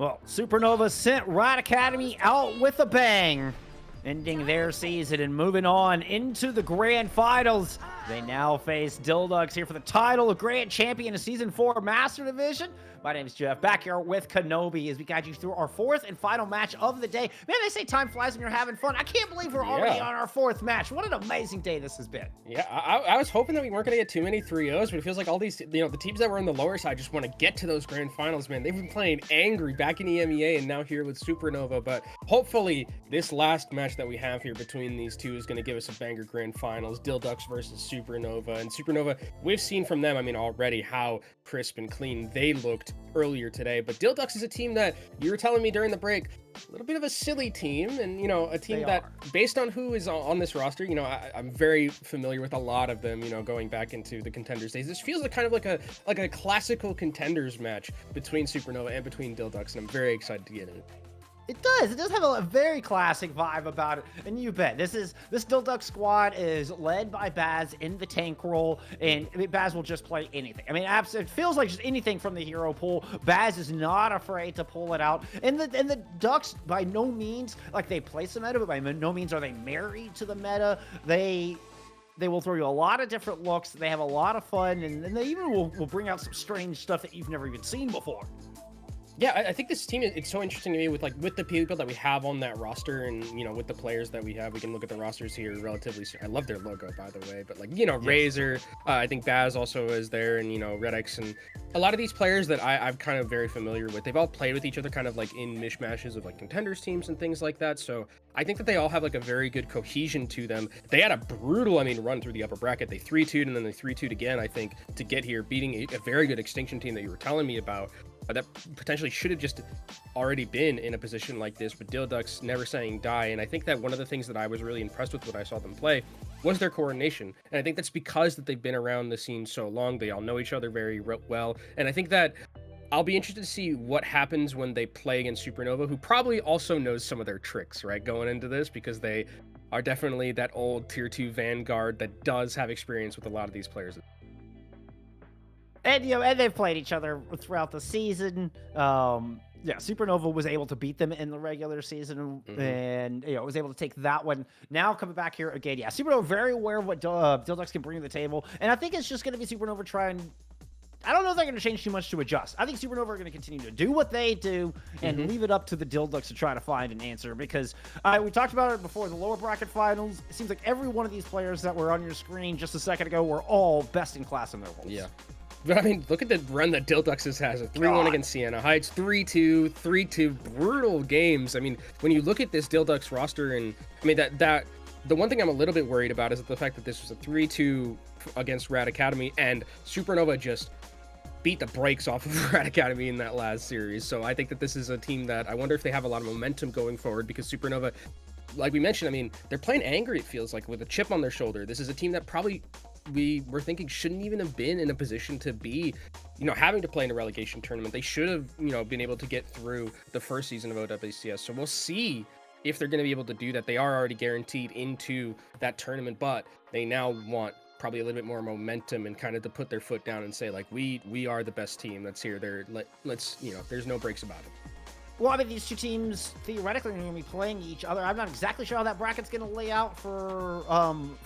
Well, Supernova sent Riot Academy out with a bang, ending their season and moving on into the grand finals. They now face Dhillducks here for the title of Grand Champion of Season 4 Master Division. My name is Jeff, back here with Kenobi as we guide you through our fourth and final match of the day. Man, they say time flies when you're having fun. I can't believe we're already on our fourth match. What an amazing day this has been. Yeah, I was hoping that we weren't going to get too many 3-0s, but it feels like all these, the teams that were on the lower side just want to get to those grand finals, man. They've been playing angry back in EMEA and now here with Supernova, but hopefully this last match that we have here between these two is going to give us a banger grand finals. Dhillducks versus Supernova. And Supernova, we've seen from them, I mean, already how crisp and clean they looked earlier today, but Dhillducks is a team that you were telling me during the break, a little bit of a silly team, and a team that based on who is on this roster, I'm very familiar with a lot of them, going back into the contenders days. This feels like kind of like a classical contenders match between Supernova and between Dhillducks, and I'm very excited to get in it. It does have a very classic vibe about it, and you bet. This Dhillducks squad is led by Baz in the tank role, and Baz will just play anything. I mean, it feels like just anything from the hero pool. Baz is not afraid to pull it out, and the Ducks by no means, like, they play some meta, but by no means are they married to the meta. They will throw you a lot of different looks. They have a lot of fun, and they even will bring out some strange stuff that you've never even seen before. Yeah, I think this team, it's so interesting to me with the people that we have on that roster, and with the players that we have. We can look at the rosters here relatively soon. I love their logo, by the way, but Razor, I think Baz also is there, and Redx, and a lot of these players that I'm kind of very familiar with. They've all played with each other kind of like in mishmashes of like contenders teams and things like that. So I think that they all have like a very good cohesion to them. They had a brutal, run through the upper bracket. They 3-2'd and then they 3-2'd again, I think, to get here, beating a very good Extinction team that you were telling me about. That potentially should have just already been in a position like this, but Dhillducks never saying die. And I think that one of the things that I was really impressed with when I saw them play was their coordination. And I think that's because that they've been around the scene so long. They all know each other very well. And I think that I'll be interested to see what happens when they play against Supernova, who probably also knows some of their tricks, right, going into this, because they are definitely that old tier 2 vanguard that does have experience with a lot of these players. And and they've played each other throughout the season. Supernova was able to beat them in the regular season, and was able to take that one. Now coming back here again, Supernova very aware of what Dhillducks can bring to the table, and I think it's just going to be Supernova trying. I don't know if they're going to change too much to adjust. I think Supernova are going to continue to do what they do and leave it up to the Dhillducks to try to find an answer, because we talked about it before the lower bracket finals. It seems like every one of these players that were on your screen just a second ago were all best in class in their roles. Yeah. But I mean, look at the run that Dhillducks has. A 3-1 against Sienna Heights, 3-2, 3-2, brutal games. I mean, when you look at this Dhillducks roster, and I mean that the one thing I'm a little bit worried about is the fact that this was a 3-2 against Riot Academy, and Supernova just beat the brakes off of Riot Academy in that last series. So I think that this is a team that I wonder if they have a lot of momentum going forward, because Supernova, like we mentioned, I mean, they're playing angry, it feels like, with a chip on their shoulder. This is a team that probably we were thinking shouldn't even have been in a position to be, having to play in a relegation tournament. They should have, been able to get through the first season of OWCS. So we'll see if they're going to be able to do that. They are already guaranteed into that tournament, but they now want probably a little bit more momentum and kind of to put their foot down and say, like, we are the best team that's here. Let's there's no breaks about it. Well, I mean, these two teams theoretically are going to be playing each other. I'm not exactly sure how that bracket's going to lay out for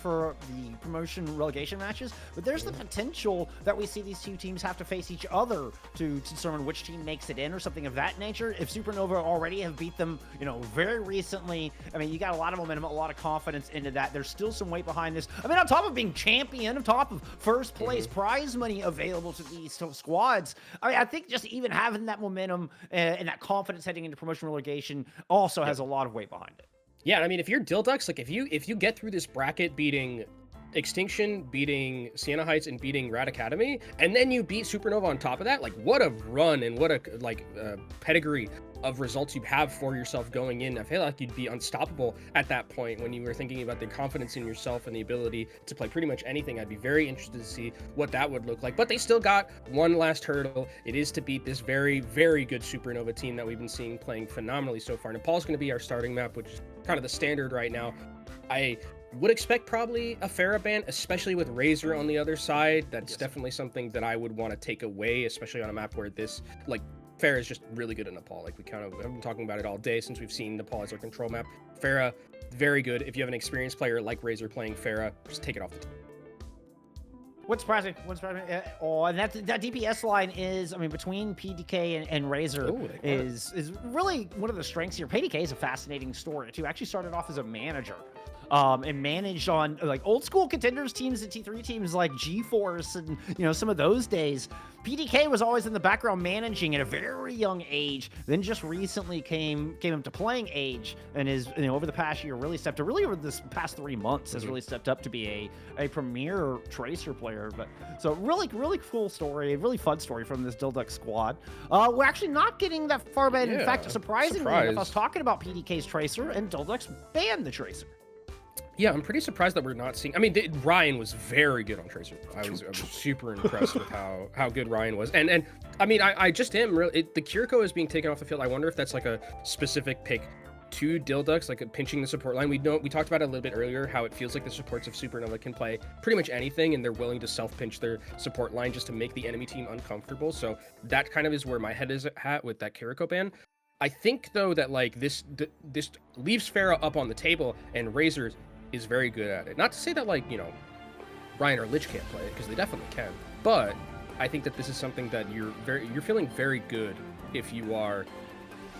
the promotion relegation matches, but there's the potential that we see these two teams have to face each other to determine which team makes it in or something of that nature. If Supernova already have beat them, very recently, I mean, you got a lot of momentum, a lot of confidence into that. There's still some weight behind this. I mean, on top of being champion, on top of first place prize money available to these squads, I mean, I think just even having that momentum and that confidence heading into promotion relegation also has a lot of weight behind it. Yeah, I mean, if you're Dhillducks, like if you get through this bracket beating Extinction, beating Sienna Heights, and beating Riot Academy, and then you beat Supernova on top of that, like, what a run and what a pedigree of results you have for yourself going in. I feel like you'd be unstoppable at that point when you were thinking about the confidence in yourself and the ability to play pretty much anything. I'd be very interested to see what that would look like. But they still got one last hurdle. It is to beat this very, very good Supernova team that we've been seeing playing phenomenally so far. Nepal's going to be our starting map, which is kind of the standard right now. I would expect probably a Pharah ban, especially with Razor on the other side. That's definitely something that I would want to take away, especially on a map where this, like, Pharah is just really good in Nepal. Like we kind of have been talking about it all day since we've seen Nepal as our control map. Pharah, very good. If you have an experienced player like Razor playing Pharah, just take it off the team. What's surprising? Oh, and that DPS line is, I mean, between PDK and Razor is really one of the strengths here. PDK is a fascinating story too. Actually started off as a manager. And managed on like old school contenders teams and T3 teams like G-Force and, you know, some of those days. PDK was always in the background managing at a very young age, then just recently came up to playing age, and is, you know, over the past year really over this past 3 months has really stepped up to be a premier Tracer player. But so really cool story, a really fun story from this Dhillducks squad. We're actually not getting that far bad. In fact, surprisingly, I was talking about PDK's Tracer and Dhillducks banned the Tracer. Yeah, I'm pretty surprised that we're not seeing. I mean, Ryan was very good on Tracer. I was super impressed with how good Ryan was. And I mean, I just am really. The Kiriko is being taken off the field. I wonder if that's like a specific pick to Dhillducks, like pinching the support line. We talked about it a little bit earlier, how it feels like the supports of Supernova can play pretty much anything, and they're willing to self-pinch their support line just to make the enemy team uncomfortable. So that kind of is where my head is at with that Kiriko ban. I think though that like this leaves Pharah up on the table, and Razor is very good at it. Not to say that like, you know, Ryan or Lich can't play it, because they definitely can. But I think that this is something that you're feeling very good if you are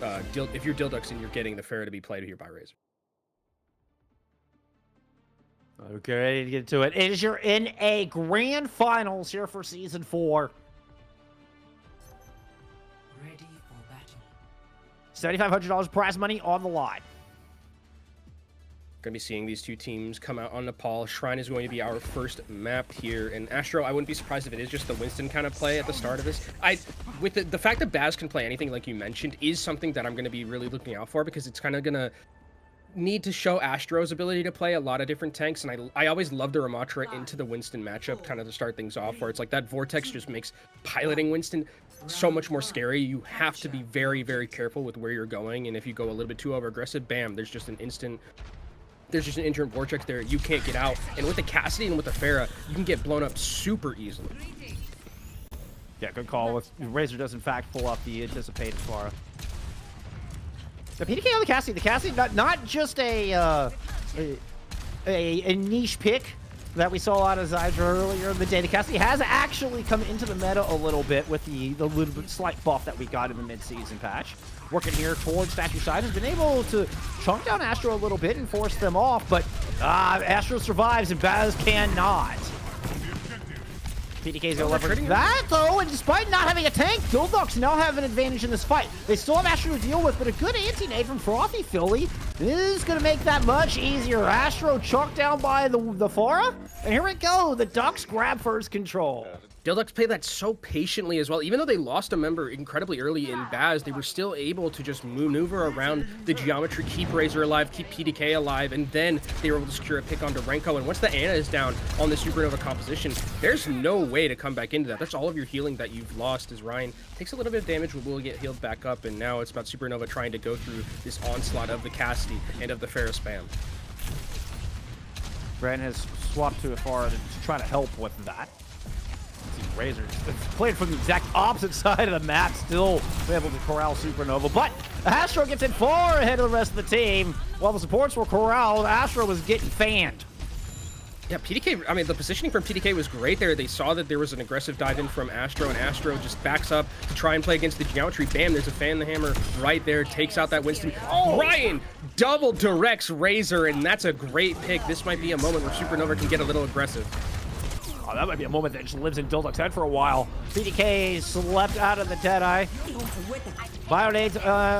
if you're Dhillducks and you're getting the Pharah to be played here by Razor. Okay, ready to get to it. It is your NA Grand Finals here for Season 4. Ready for battle. $7,500 prize money on the line. Going to be seeing these two teams come out on Nepal. Shrine is going to be our first map here, and Astro, I wouldn't be surprised if it is just the Winston kind of play at the start of this. With the fact that Baz can play anything like you mentioned is something that I'm going to be really looking out for, because it's kind of going to need to show Astro's ability to play a lot of different tanks, and I always love the Ramatra into the Winston matchup kind of to start things off, where it's like that Vortex just makes piloting Winston so much more scary. You have to be very, very careful with where you're going, and if you go a little bit too over aggressive, bam, there's just an instant vortex there. You can't get out. And with the Cassidy and with the Pharah, you can get blown up super easily. Yeah, good call. Razor does in fact pull up the anticipated Pharah. The PDK on the Cassidy not just a niche pick that we saw out of Zydra earlier in the day. The Cassidy has actually come into the meta a little bit with the little bit slight buff that we got in the mid-season patch. Working here towards Statue Side, has been able to chunk down Astro a little bit and force them off, but Astro survives and Baz cannot. PDK's gonna leverage that though, and despite not having a tank, Dhillducks now have an advantage in this fight. They still have Astro to deal with, but a good anti-nade from Frothy Philly is gonna make that much easier. Astro chunked down by the Pharah, and here we go. The Ducks grab first control. Dhillducks played that so patiently as well. Even though they lost a member incredibly early in Baz, they were still able to just maneuver around the geometry, keep Razor alive, keep PDK alive, and then they were able to secure a pick onto Renko. And once the Ana is down on the Supernova composition, there's no way to come back into that. That's all of your healing that you've lost, as Ryan takes a little bit of damage, but will get healed back up. And now it's about Supernova trying to go through this onslaught of the Cassidy and of the Pharah spam. Brandon has swapped to a Pharah to try to help with that. Razor played from the exact opposite side of the map, still able to corral Supernova, but Astro gets it far ahead of the rest of the team. While the supports were corralled, Astro was getting fanned. Yeah, PDK, I mean, the positioning from PDK was great there. They saw that there was an aggressive dive in from Astro, and Astro just backs up to try and play against the geometry. Bam, there's a fan the hammer right there, takes out that Winston. Oh, Ryan double directs Razor, and that's a great pick. This might be a moment where Supernova can get a little aggressive. Oh, that might be a moment that just lives in Dhillducks' head for a while. PDK slept out of the Deadeye. Bionades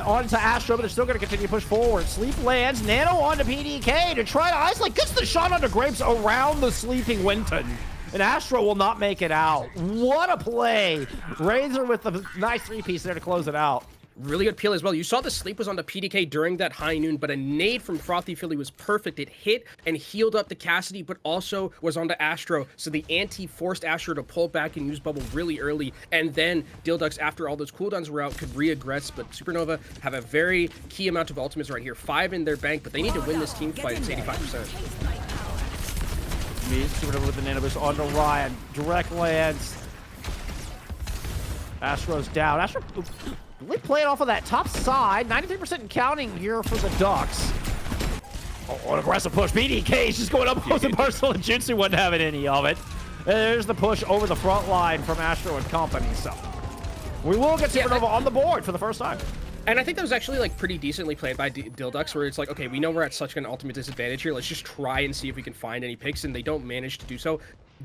onto Astro, but they're still going to continue to push forward. Sleep lands, Nano onto PDK to try to isolate. Gets the shot onto Grapes around the sleeping Winton. And Astro will not make it out. What a play. Razor with the nice three-piece there to close it out. Really good peel as well. You saw the sleep was on the PDK during that high noon, but a nade from Frothy Philly was perfect. It hit and healed up the Cassidy, but also was onto Astro. So the anti forced Astro to pull back and use bubble really early. And then Dhillducks, after all those cooldowns were out, could re-aggress. But Supernova have a very key amount of ultimates right here. 5 in their bank, but they need to win this team fight. It's 85%. Supernova with the nano boost onto Ryan. Direct lands. Astro's down. Astro Really playing off of that top side. 93% and counting here for the Ducks. Oh, an aggressive push. BDK is just going up close and personal, and Jutsu wasn't having any of it. There's the push over the front line from Astro and company. So we will get Supernova on the board for the first time. And I think that was actually like pretty decently played by Dhillducks, where it's like, okay, we know we're at such an ultimate disadvantage here. Let's just try and see if we can find any picks, and they don't manage to do so.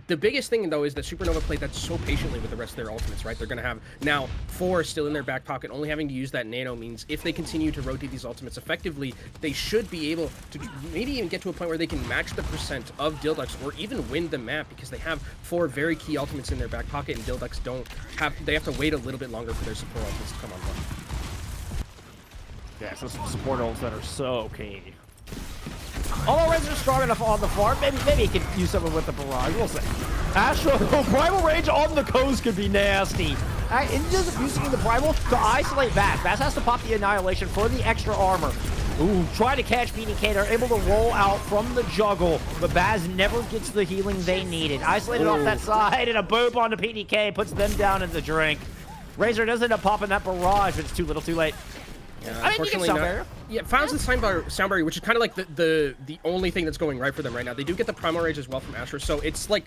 The biggest thing, though, is that Supernova played that so patiently with the rest of their ultimates, right? They're going to have now 4 still in their back pocket. Only having to use that nano means if they continue to rotate these ultimates effectively, they should be able to maybe even get to a point where they can match the percent of Dhillducks or even win the map, because they have 4 very key ultimates in their back pocket, and Dhillducks don't have, they have to wait a little bit longer for their support ultimates to come online. Yeah, so some support ults that are so key. Although Razor's strong enough on the farm, maybe he could use something with the barrage. We'll see. Astro, primal range on the coast could be nasty. And just using the primal to isolate Bass. Bass has to pop the annihilation for the extra armor. Ooh, try to catch BDK. They're able to roll out from the juggle, but Baz never gets the healing they needed. Isolated off that side, and a boop onto PDK puts them down in the drink. Razor does end up popping that barrage, but it's too little too late. Yeah, I mean, you get sound barrier. Yeah, found the sound barrier, which is kind of like the only thing that's going right for them right now. They do get the primal rage as well from Astro, so it's like,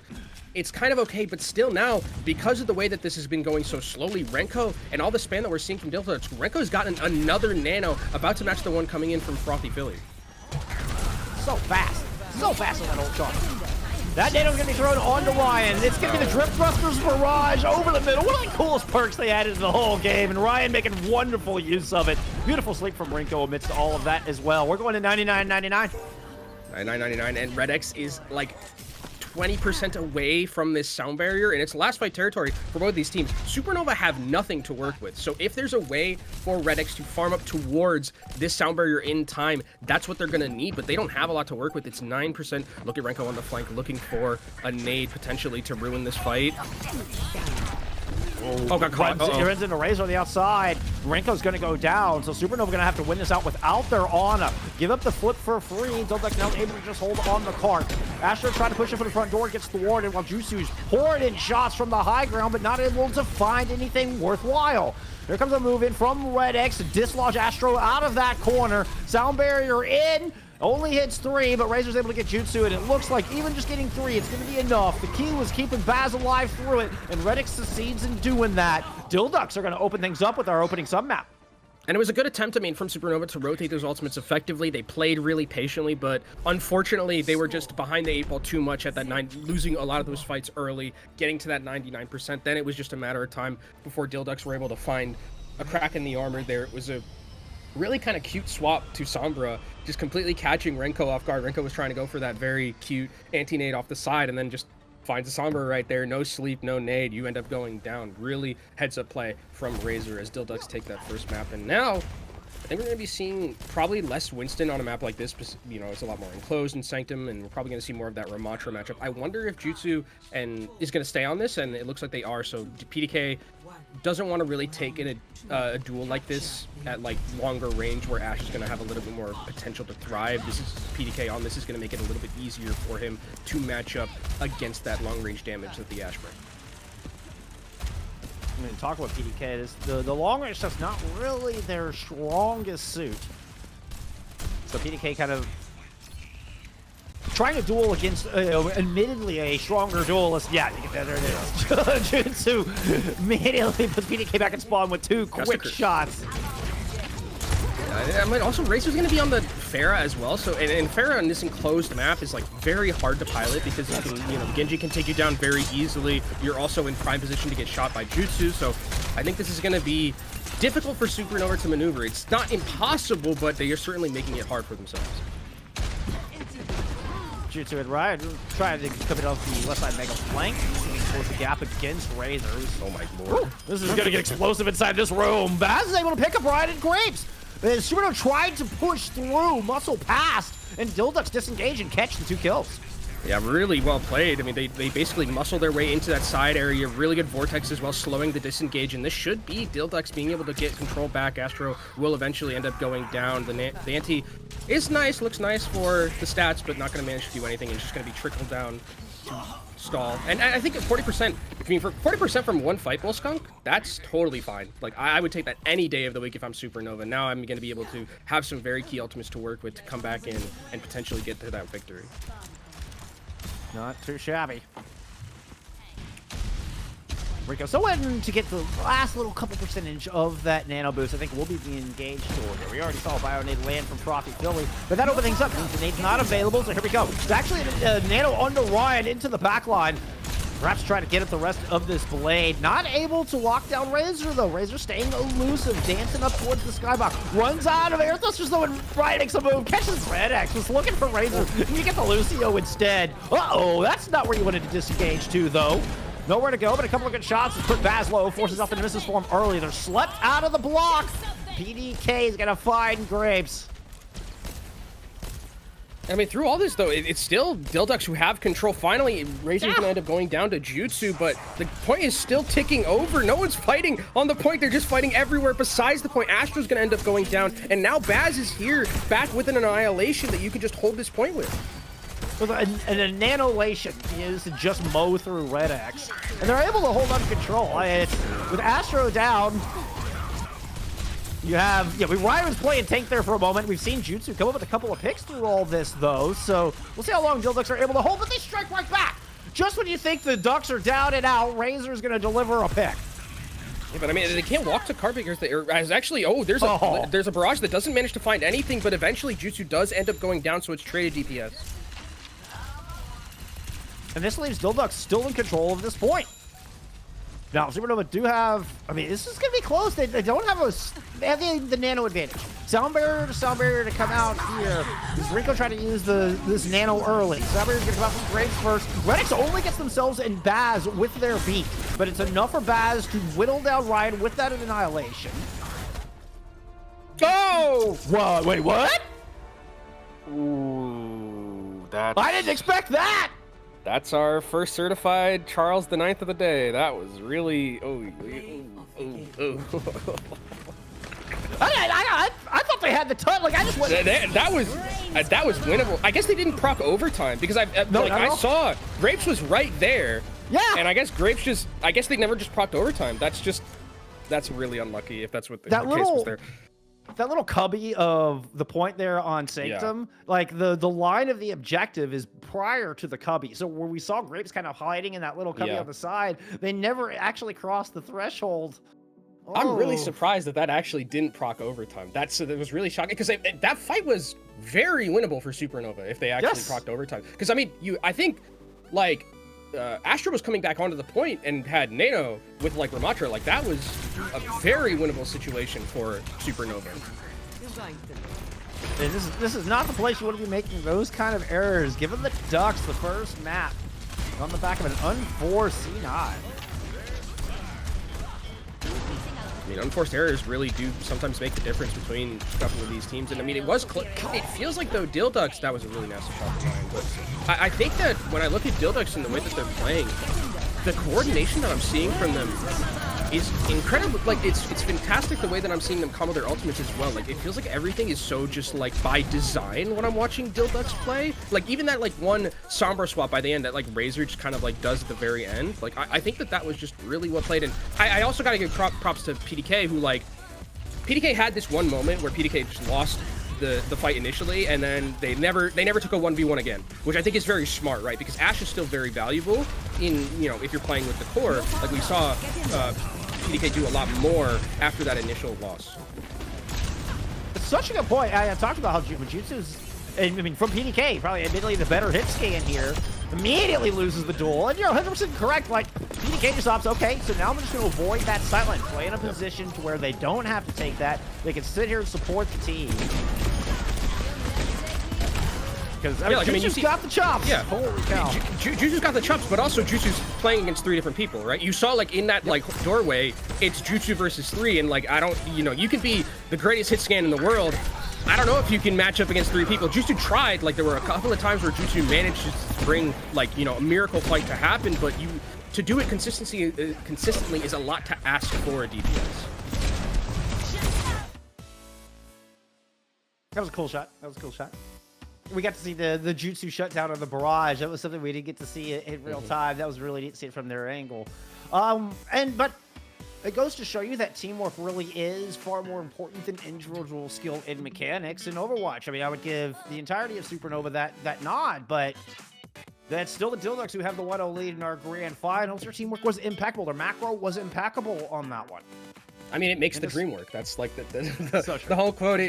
it's kind of okay, but still now, because of the way that this has been going so slowly, Renko and all the spam that we're seeing from Dhillducks, Renko's gotten another nano, about to match the one coming in from Frothy Philly. So fast on that old charge. That nano's gonna be thrown onto Ryan. It's gonna be the Drip Thrusters barrage over the middle. One of the coolest perks they added to the whole game, and Ryan making wonderful use of it. Beautiful sleep from Renko amidst all of that as well. We're going to 99.99. 99.99, and Red X is like 20% away from this sound barrier, and it's last fight territory for both these teams. Supernova have nothing to work with, so if there's a way for Red X to farm up towards this sound barrier in time, that's what they're gonna need, but they don't have a lot to work with. It's 9%. Look at Renko on the flank, looking for a nade potentially to ruin this fight. Oh, got caught. He runs into Razor on the outside. Renko's going to go down, so Supernova going to have to win this out without their Ana. Give up the flip for free. Dhillducks now able to just hold on the cart. Astro trying to push it for the front door, gets thwarted, while Jusu's pouring in shots from the high ground, but not able to find anything worthwhile. Here comes a move in from Red X to dislodge Astro out of that corner. Sound barrier in. Only hits 3, but Razor's able to get Jutsu, and it looks like even just getting 3, it's going to be enough. The key was keeping Baz alive through it, and Redix succeeds in doing that. Dhillducks are going to open things up with our opening sub-map. And it was a good attempt, I mean, from Supernova to rotate those ultimates effectively. They played really patiently, but unfortunately, they were just behind the 8 ball too much at that 9, losing a lot of those fights early, getting to that 99%. Then it was just a matter of time before Dhillducks were able to find a crack in the armor there. It was a really kind of cute swap to Sombra, just completely catching Renko off guard. Renko was trying to go for that very cute anti-nade off the side, and then just finds a Sombra right there. No sleep, no nade. You end up going down. Really heads-up play from Razor as Dhillducks take that first map. And now, I think we're going to be seeing probably less Winston on a map like this. You know, it's a lot more enclosed in Sanctum, and we're probably going to see more of that Ramatra matchup. I wonder if Jutsu is going to stay on this, and it looks like they are. So PDK doesn't want to really take in a duel like this at like longer range, where Ash is going to have a little bit more potential to thrive. This is PDK on this is going to make it a little bit easier for him to match up against that long range damage that the Ash brings. I mean, talk about PDK. The long range stuff's not really their strongest suit. So PDK kind of trying to duel against, admittedly, a stronger duelist. Yeah, there it is. Jutsu immediately puts PDK back in spawn with 2 quick shots. I mean, also, Razor's going to be on the Pharah as well. So, and Pharah on this enclosed map is like very hard to pilot, because you can, Genji can take you down very easily. You're also in prime position to get shot by Jutsu. So, I think this is going to be difficult for Supernova to maneuver. It's not impossible, but they are certainly making it hard for themselves. Jutsu and Ryan trying to come in off the left side mega flank, close the gap against Razors. Oh my lord. Ooh, this is going to get explosive inside this room. Baz is able to pick up Ryan and Grapes. Supernova tried to push through, muscle past, and Dhillducks disengage and catch the 2 kills. Yeah, really well played. I mean, they basically muscle their way into that side area. Really good vortex as well, slowing the disengage. And this should be Dhillducks being able to get control back. Astro will eventually end up going down. The anti is nice, looks nice for the stats, but not going to manage to do anything. It's just going to be trickled down to stall. And I think at 40%, I mean, for 40% from one fight bull skunk, that's totally fine. Like, I would take that any day of the week if I'm Supernova. Now I'm going to be able to have some very key ultimates to work with to come back in and potentially get to that victory. Not too shabby. Rico still waiting to get the last little couple percentage of that nano boost. I think we'll be engaged toward it. We already saw a bio nade land from Frothy Philly, but that opened things up. The nade's not available, so here we go. It's actually a nano under Ryan into the back line. Perhaps try to get at the rest of this blade. Not able to lock down Razor, though. Razor staying elusive, dancing up towards the skybox. Runs out of air thrusters, though, and Ryan makes a move. Catches Red X. Was looking for Razor. You get the Lucio instead. Uh-oh, that's not where you wanted to disengage to, though. Nowhere to go, but a couple of good shots has put Baz low, forces off into misses form early. They're slept out of the block. PDK is going to find Grapes. I mean, through all this, though, it's still Dhillducks who have control. Finally, Razor's going to end up going down to Jutsu, but the point is still ticking over. No one's fighting on the point. They're just fighting everywhere besides the point. Astro's going to end up going down, and now Baz is here, back with an annihilation that you can just hold this point with. With an annihilation is to just mow through Red X, and they're able to hold on control. With Astro down, you have, Ryan was playing tank there for a moment. We've seen Jutsu come up with a couple of picks through all this, though, so we'll see how long Dhillducks are able to hold, but they strike right back. Just when you think the Ducks are down and out, Razor's going to deliver a pick. Yeah, but I mean, they can't walk to card because there's a barrage that doesn't manage to find anything, but eventually Jutsu does end up going down, so it's traded DPS. And this leaves Dhillducks still in control of this point. Now, Supernova do have, I mean, this is going to be close. They don't have they have the nano advantage. Sound barrier to come out here. Is Rico trying to use this nano early? Sound barrier's going to come out from Graves first. Redix only gets themselves and Baz with their beat, but it's enough for Baz to whittle down Ryan with that annihilation. Oh! What? Wait, what? Ooh, that's... I didn't expect that! That's our first certified Charles the Ninth of the day. That was really... I thought they had the ton. Like, I just went... That was winnable. I guess they didn't proc overtime because I saw Grapes was right there. Yeah. And I guess Grapes they never just procced overtime. That's really unlucky if that's what the case was there. That little cubby of the point there on Sanctum, like the line of the objective is prior to the cubby. So where we saw Grapes kind of hiding in that little cubby on the side, they never actually crossed the threshold. Oh. I'm really surprised that actually didn't proc overtime. That was really shocking because that fight was very winnable for Supernova if they actually procced overtime. Because I mean, I think like Astro was coming back onto the point and had Nano with like Ramatra. Like that was a very winnable situation for Supernova. And this is not the place you want to be making those kind of errors. Given the Ducks the first map on the back of an unforced C9. I mean, unforced errors really do sometimes make the difference between a couple of these teams. And I mean, it feels like, though, Dhillducks, that was a really nasty shot from Ryan. But I think that when I look at Dhillducks and the way that they're playing, the coordination that I'm seeing from them is incredible. Like, it's fantastic the way that I'm seeing them combo their ultimates as well. Like, it feels like everything is so just, like, by design when I'm watching Dhillducks play. Like, even that, like, one Sombra swap by the end that, like, Razor just kind of, like, does at the very end. Like, I think that was just really well played. And I also gotta give props to PDK, who, like, PDK had this one moment where PDK just lost the fight initially, and then they never took a 1v1 again, which I think is very smart, right? Because Ashe is still very valuable in, you know, if you're playing with the core. Like we saw PDK do a lot more after that initial loss. It's such a good point. I talked about how Jutsu's, I mean, from PDK, probably admittedly the better hit scan here, immediately loses the duel. And you're 100% correct. Like, PDK just opts, okay, so now I'm just going to avoid that silent, play in a position to where they don't have to take that. They can sit here and support the team. Because Jutsu's got the chops. Yeah. Holy cow. Jutsu's got the chops, but also Jutsu's playing against 3 different people, right? You saw, like, in that, like, doorway, it's Jutsu versus 3, and, like, you can be the greatest hit scan in the world. I don't know if you can match up against 3 people. Jutsu tried. Like, there were a couple of times where Jutsu managed to bring, like, you know, a miracle fight to happen, but to do it consistently is a lot to ask for a DPS. That was a cool shot. we got to see the jutsu shutdown of the barrage. That was something we didn't get to see in real time. That was really neat to see it from their angle. But it goes to show you that teamwork really is far more important than individual skill and mechanics in Overwatch. I mean, I would give the entirety of Supernova that nod, but that's still the Dhillducks who have the 1-0 lead in our grand finals. Their teamwork was impeccable. Their macro was impeccable on that one. I mean, it makes the dream work. That's like the whole quote.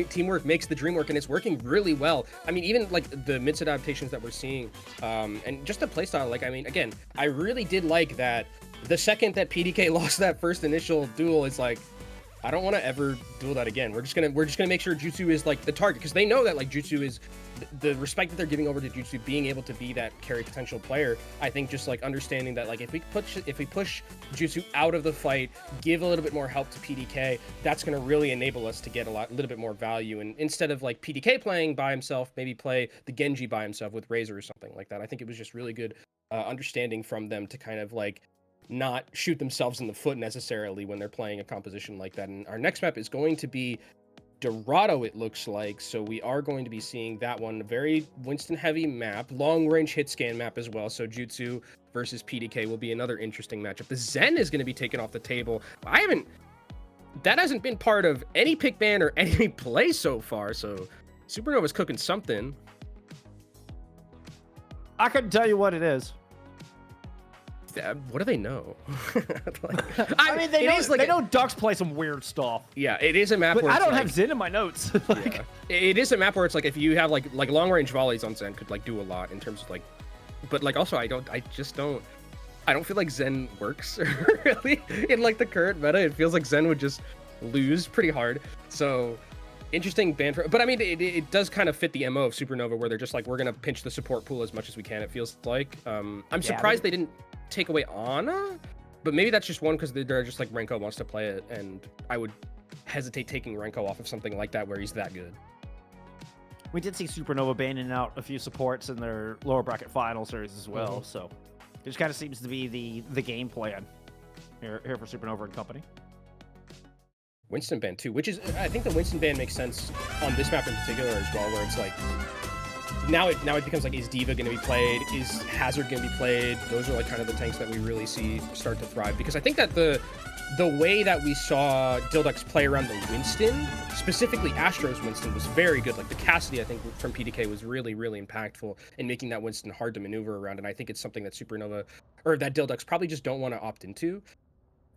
Teamwork makes the dream work, and it's working really well. I mean, even like the mid adaptations that we're seeing, and just the playstyle. Like, I mean, again, I really did like that. The second that PDK lost that first initial duel, it's like, I don't want to ever duel that again. We're just gonna make sure Jutsu is like the target, because they know that like Jutsu is the respect that they're giving over to Jutsu being able to be that carry potential player. I think just like understanding that like if we push Jutsu out of the fight, give a little bit more help to PDK, that's gonna really enable us to get a little bit more value. And instead of like PDK playing by himself, maybe play the Genji by himself with Razor or something like that. I think it was just really good understanding from them to kind of like not shoot themselves in the foot necessarily when they're playing a composition like that. And our next map is going to be Dorado, it looks like. So we are going to be seeing that one, a very Winston heavy map, long range hit scan map as well. So Jutsu versus PDK will be another interesting matchup. The Zen is going to be taken off the table. That hasn't been part of any pick ban or any play so far. So Supernova's cooking something. I couldn't tell you what it is. What do they know? I mean, they know Ducks play some weird stuff. Yeah, it is a map but where I don't have Zen in my notes. Yeah. It is a map where it's like if you have like long range volleys on Zen could like do a lot in terms of like, but like also I don't feel like Zen works really in like the current meta. It feels like Zen would just lose pretty hard. So interesting ban for, but I mean it does kind of fit the MO of Supernova where they're just like, we're gonna pinch the support pool as much as we can. It feels like I'm surprised they didn't take away Ana, but maybe that's just one because they're just like Renko wants to play it, and I would hesitate taking Renko off of something like that where he's that good. We did see Supernova banning out a few supports in their lower bracket final series as well, so it just kind of seems to be the game plan here for Supernova and company. Winston ban too, which is, I think the Winston ban makes sense on this map in particular as well, where it's like now it becomes like, is Diva going to be played? Is Hazard going to be played? Those are like kind of the tanks that we really see start to thrive, because I think that the way that we saw Dhillducks play around the Winston, specifically Astro's Winston, was very good. Like the Cassidy, I think, from PDK was really, really impactful in making that Winston hard to maneuver around. And I think it's something that Supernova, or that Dhillducks probably just don't want to opt into,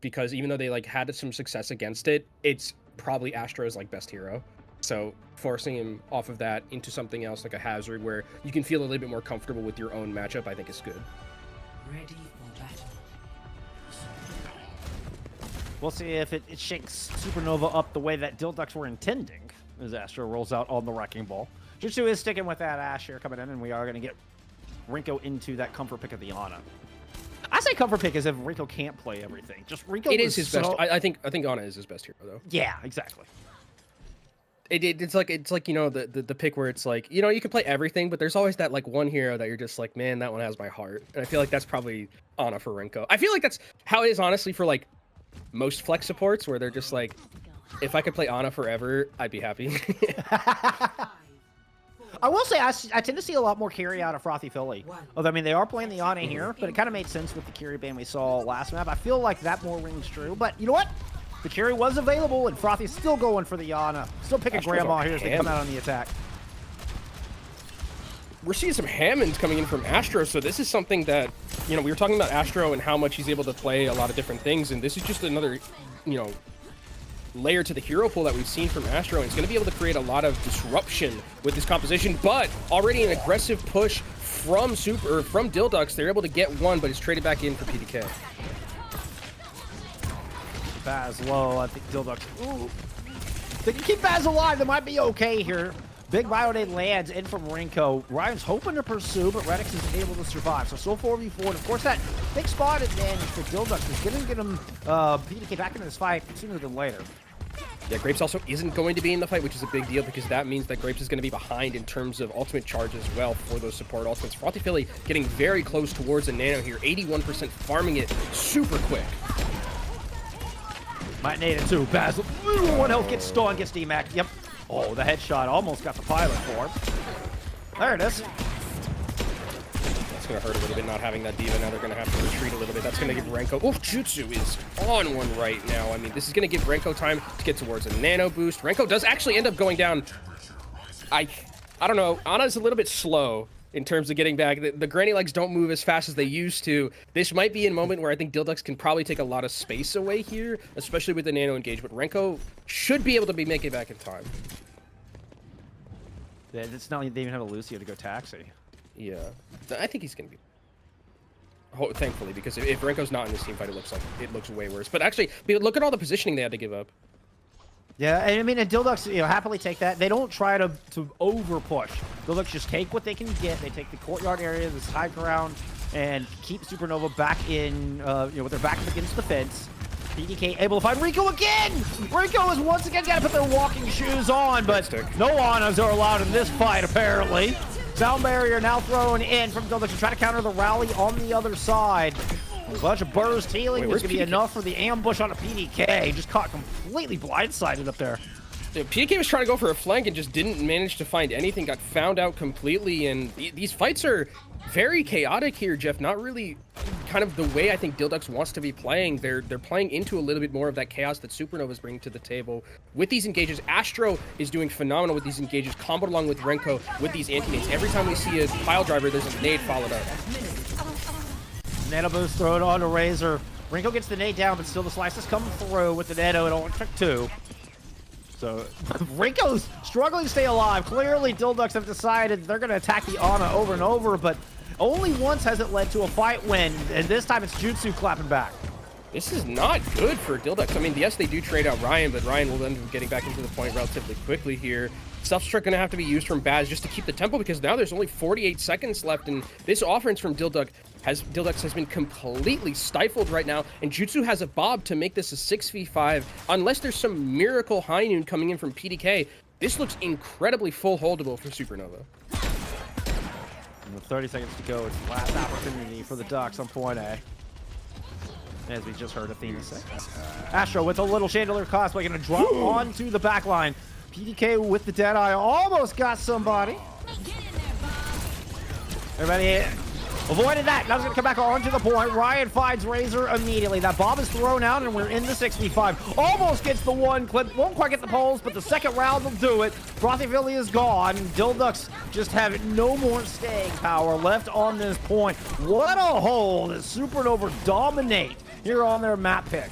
because even though they like had some success against it, it's probably Astro's like best hero. So forcing him off of that into something else like a Hazard where you can feel a little bit more comfortable with your own matchup, I think is good. Ready for battle. We'll see if it shakes Supernova up the way that Dhillducks were intending as Astro rolls out on the wrecking ball. Jutsu is sticking with that Ash here coming in, and we are going to get Rinko into that comfort pick of the Ana. I say comfort pick as if Rinko can't play everything. Just Rinko It is his best. I think Ana is his best hero though. Yeah, exactly. It's like you know the pick where it's like, you know, you can play everything, but there's always that like one hero that you're just like, man, that one has my heart. And I feel like that's probably Ana for Rinko. I feel like that's how it is honestly for like most flex supports, where they're just like, if I could play Ana forever, I'd be happy. I will say I tend to see a lot more carry out of Frothy Philly. Although, I mean, they are playing the Ana here, but it kind of made sense with the carry ban we saw last map. I feel like that more rings true, but you know what? The carry was available, and Frothy's still going for the Ana. Still picking Grandma here as they come out on the attack. We're seeing some Hammonds coming in from Astro, so this is something that, you know, we were talking about Astro and how much he's able to play a lot of different things, and this is just another, you know, layer to the hero pool that we've seen from Astro, and it's going to be able to create a lot of disruption with this composition, but already an aggressive push from Dhillducks. They're able to get one, but it's traded back in for PDK. Baz low, I think Dhillducks. Ooh. They can keep Baz alive. They might be okay here. Big Biodate lands in from Rinko. Ryan's hoping to pursue, but Redix is able to survive. So 4v4, and of course that big spot advantage for Dhillducks is going to get him PDK back into this fight sooner than later. Yeah, Grapes also isn't going to be in the fight, which is a big deal because that means that Grapes is going to be behind in terms of ultimate charge as well for those support ultimates. Frothy Philly getting very close towards a nano here, 81% farming it super quick. Might need it too. Basil, one health, gets stunned, gets DMAC. Yep. Oh, the headshot almost got the pilot for him. There it is. That's going to hurt a little bit not having that diva. Now they're going to have to retreat a little bit. That's going to give Renko... Oh, Jutsu is on one right now. I mean, this is going to give Renko time to get towards a nano boost. Renko does actually end up going down. I don't know. Ana's a little bit slow in terms of getting back. The granny legs don't move as fast as they used to. This might be a moment where I think Dhillducks can probably take a lot of space away here, especially with the nano engagement. Renko should be able to be making it back in time. Yeah, it's not like they even have a Lucio to go taxi. Yeah, I think he's going to be... Thankfully, because if Renko's not in this team fight, it looks way worse. But actually, look at all the positioning they had to give up. Yeah, and I mean, and Dhillducks, happily take that. They don't try to over push. Dhillducks just take what they can get. They take the courtyard area, this high ground, and keep Supernova back in, with their back up against the fence. PDK able to find Rico again! Rico has once again got to put their walking shoes on, but no Anas are allowed in this fight, apparently. Sound barrier now thrown in from Dhillducks to try to counter the rally on the other side. A bunch of burst healing is going to be enough for the ambush on a PDK. Just caught completely blindsided up there. PDK was trying to go for a flank and just didn't manage to find anything. Got found out completely. And these fights are very chaotic here, Jeff. Not really kind of the way I think Dhillducks wants to be playing. They're playing into a little bit more of that chaos that Supernova is bringing to the table. With these engages, Astro is doing phenomenal with these engages, comboed along with Renko with these anti-nades. Every time we see a pile driver, there's a nade followed up. Nano boost thrown on to Razor. Renko gets the nade down, but still the slices come through with the nano. It only took 2. So Renko's struggling to stay alive. Clearly, Dhillducks have decided they're going to attack the Ana over and over, but only once has it led to a fight win, and this time it's Jutsu clapping back. This is not good for Dhillducks. I mean, yes, they do trade out Ryan, but Ryan will end up getting back into the point relatively quickly here. Self-destruct going to have to be used from Baz just to keep the tempo, because now there's only 48 seconds left, and this offense from Dhillducks has been completely stifled right now, and Jutsu has a bob to make this a 6v5. Unless there's some miracle high noon coming in from PDK, this looks incredibly full holdable for Supernova. And with 30 seconds to go, it's the last opportunity for the Ducks on point A. As we just heard, Athena say. Astro with a little chandelier cosplay going to drop onto the back line. PDK with the Deadeye almost got somebody. Everybody avoided that. Now he's going to come back onto the point. Ryan finds Razor immediately. That bomb is thrown out, and we're in the 65. Almost gets the one clip. Won't quite get the poles, but the second round will do it. Frothy is gone. Dhillducks just have no more staying power left on this point. What a hold as Supernova dominate here on their map pick.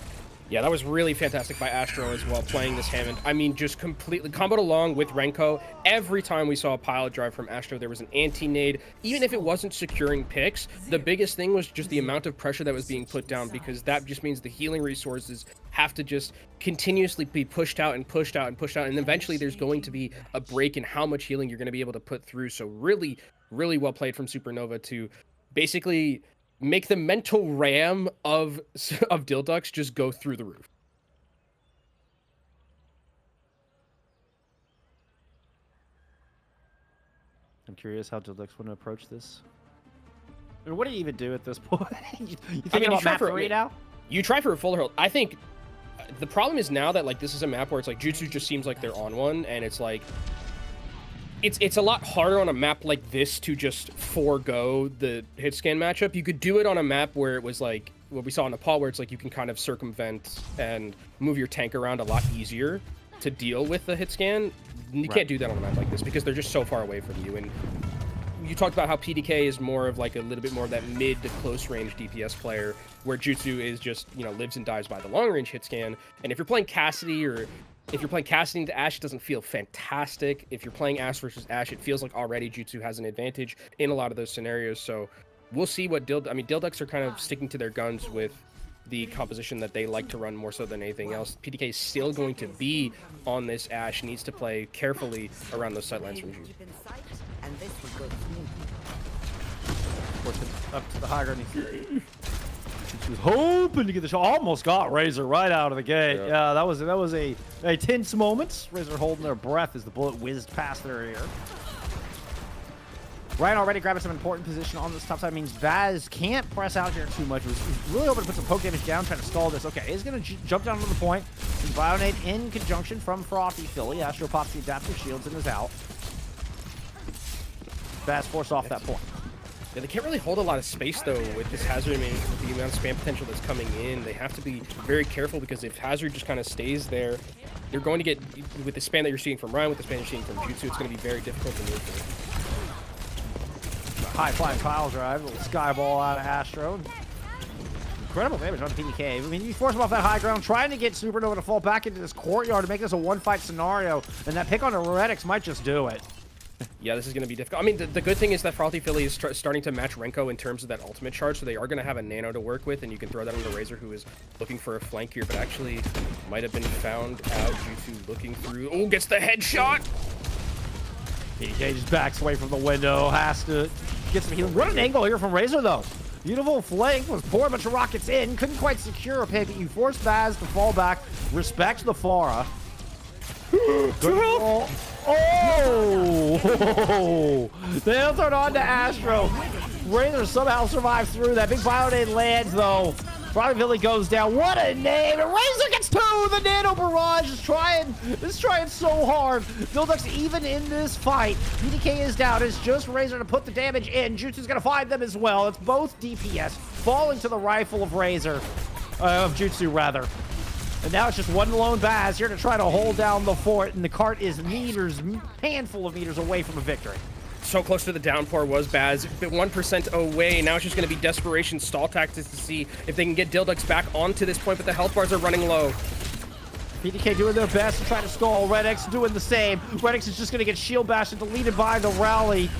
Yeah, that was really fantastic by Astro as well, playing this Hammond. I mean, just completely comboed along with Renko. Every time we saw a pile drive from Astro, there was an anti-nade. Even if it wasn't securing picks, the biggest thing was just the amount of pressure that was being put down, because that just means the healing resources have to just continuously be pushed out and pushed out and pushed out, and eventually there's going to be a break in how much healing you're going to be able to put through. So really, really well played from Supernova to basically make the mental RAM of Dhillducks just go through the roof. I'm curious how Dhillducks want to approach this. I mean, what do you even do at this point? you thinking about map 3 now? You try for a full hold. I think the problem is now that, like, this is a map where it's like Jutsu just seems like they're on one, and it's like it's a lot harder on a map like this to just forego the hit scan matchup. You could do it on a map where it was like what we saw in Nepal, where it's like you can kind of circumvent and move your tank around a lot easier to deal with the hit scan. You can't do that on a map like this because they're just so far away from you. And you talked about how PDK is more of like a little bit more of that mid to close range DPS player, where Jutsu is just, you know, lives and dies by the long range hit scan. And if you're playing Cassidy, or if you're playing Cassidy into Ashe, it doesn't feel fantastic. If you're playing Ashe versus Ashe, it feels like already Jutsu has an advantage in a lot of those scenarios. So we'll see what Dhillducks are kind of sticking to their guns with the composition that they like to run more so than anything else. PDK is still going to be on this Ashe, needs to play carefully around those sightlines from Jutsu. Up to the high ground. She was hoping to get the shot. Almost got Razor right out of the gate. Yeah, that was a tense moment. Razor holding their breath as the bullet whizzed past their ear. Ryan already grabbing some important position on this top side. Means Baz can't press out here too much. He's really hoping to put some poke damage down, trying to stall this. Okay, he's going to jump down to the point. Bionade in conjunction from Frothy Philly. Astro pops the adaptive shields and is out. Baz forced off that point. Yeah, they can't really hold a lot of space though with this Hazard. I mean, with the amount of spam potential that's coming in, they have to be very careful because if Hazard just kind of stays there, you're going to get, with the spam that you're seeing from Ryan, with the spam you're seeing from Jutsu, it's going to be very difficult to move through. High flying pile drive, little sky ball out of Astro. Incredible damage on PDK. I mean, you force him off that high ground, trying to get Supernova to fall back into this courtyard to make this a one-fight scenario, and that pick on the Heretics might just do it. Yeah, this is going to be difficult. I mean, the good thing is that Frothy Philly is starting to match Renko in terms of that ultimate charge, so they are going to have a nano to work with, and you can throw that on the Razor, who is looking for a flank here, but actually might have been found out due to looking through. Oh, gets the headshot! PDK just backs away from the window, has to get some healing. What an angle here from Razor, though. Beautiful flank, was pouring a bunch of rockets in, couldn't quite secure a pick. You forced Baz to fall back, respects the Pharah. Oh! They'll turn on to Astro. Razor somehow survives through that. Big Bionade lands, though. Frothy Philly goes down. What a name! And Razor gets two! The Nano Barrage is trying so hard. Dhillducks even in this fight. PDK is down. It's just Razor to put the damage in. Jutsu's gonna find them as well. It's both DPS falling to the rifle of Razor. Of Jutsu, rather. And now it's just one lone Baz here to try to hold down the fort, and the cart is meters, handful of meters away from a victory. So close to the downpour was Baz, but 1% away. Now it's just going to be desperation stall tactics to see if they can get Dhillducks back onto this point, but the health bars are running low. PDK doing their best to try to stall. Redx doing the same. Redx is just going to get shield bashed and deleted by the rally.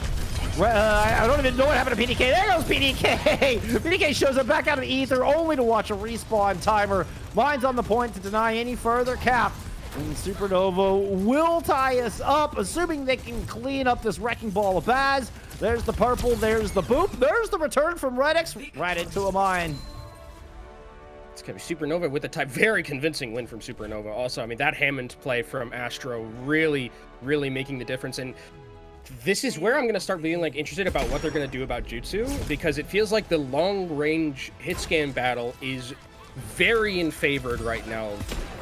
I don't even know what happened to PDK. There goes PDK! PDK shows up back out of the ether only to watch a respawn timer. Mine's on the point to deny any further cap. And Supernova will tie us up, assuming they can clean up this wrecking ball of Baz. There's the purple, there's the boop, there's the return from Redx, right into a mine. It's going to be Supernova with a very convincing win from Supernova. Also, I mean, that Hammond play from Astro really making the difference. And this is where I'm going to start being like interested about what they're going to do about Jutsu, because it feels like the long-range hit scan battle is very in favored right now of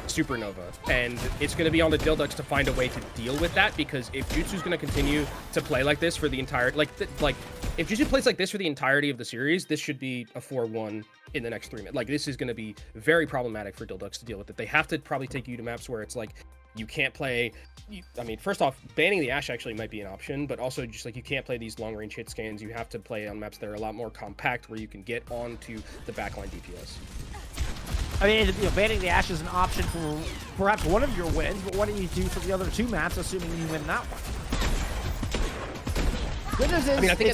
Supernova, and it's going to be on the Dhillducks to find a way to deal with that, because if Jutsu's going to continue to play like this for the entire if Jutsu plays like this for the entirety of the series, this should be a 4-1 in the next 3 minutes. Like, this is going to be very problematic for Dhillducks to deal with it. They have to probably take you to maps where it's like you can't play. I mean, first off, banning the Ashe actually might be an option, but also just like you can't play these long-range hit scans. You have to play on maps that are a lot more compact, where you can get onto the backline DPS. I mean, you know, banning the Ashe is an option for perhaps one of your wins, but what do you do for the other two maps, assuming you win that one? Good news is, I mean, I think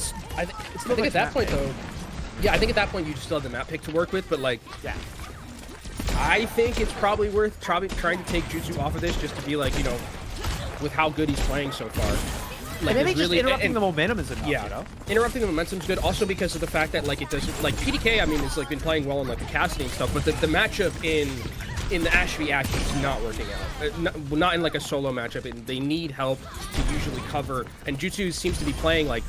at that point, though, yeah, I think at that point you just still have the map pick to work with, but like, yeah. I think it's probably worth trying to take Jutsu off of this, just to be like, you know, with how good he's playing so far. Like, maybe just interrupting the momentum is enough, yeah, you know? Interrupting the momentum is good, also because of the fact that, like, it doesn't, like, PDK, I mean, it's, like, been playing well in, like, the Cassidy and stuff, but the matchup in the Ashe v Ashe is not working out. Not in, like, a solo matchup. They need help to usually cover, and Jutsu seems to be playing, like,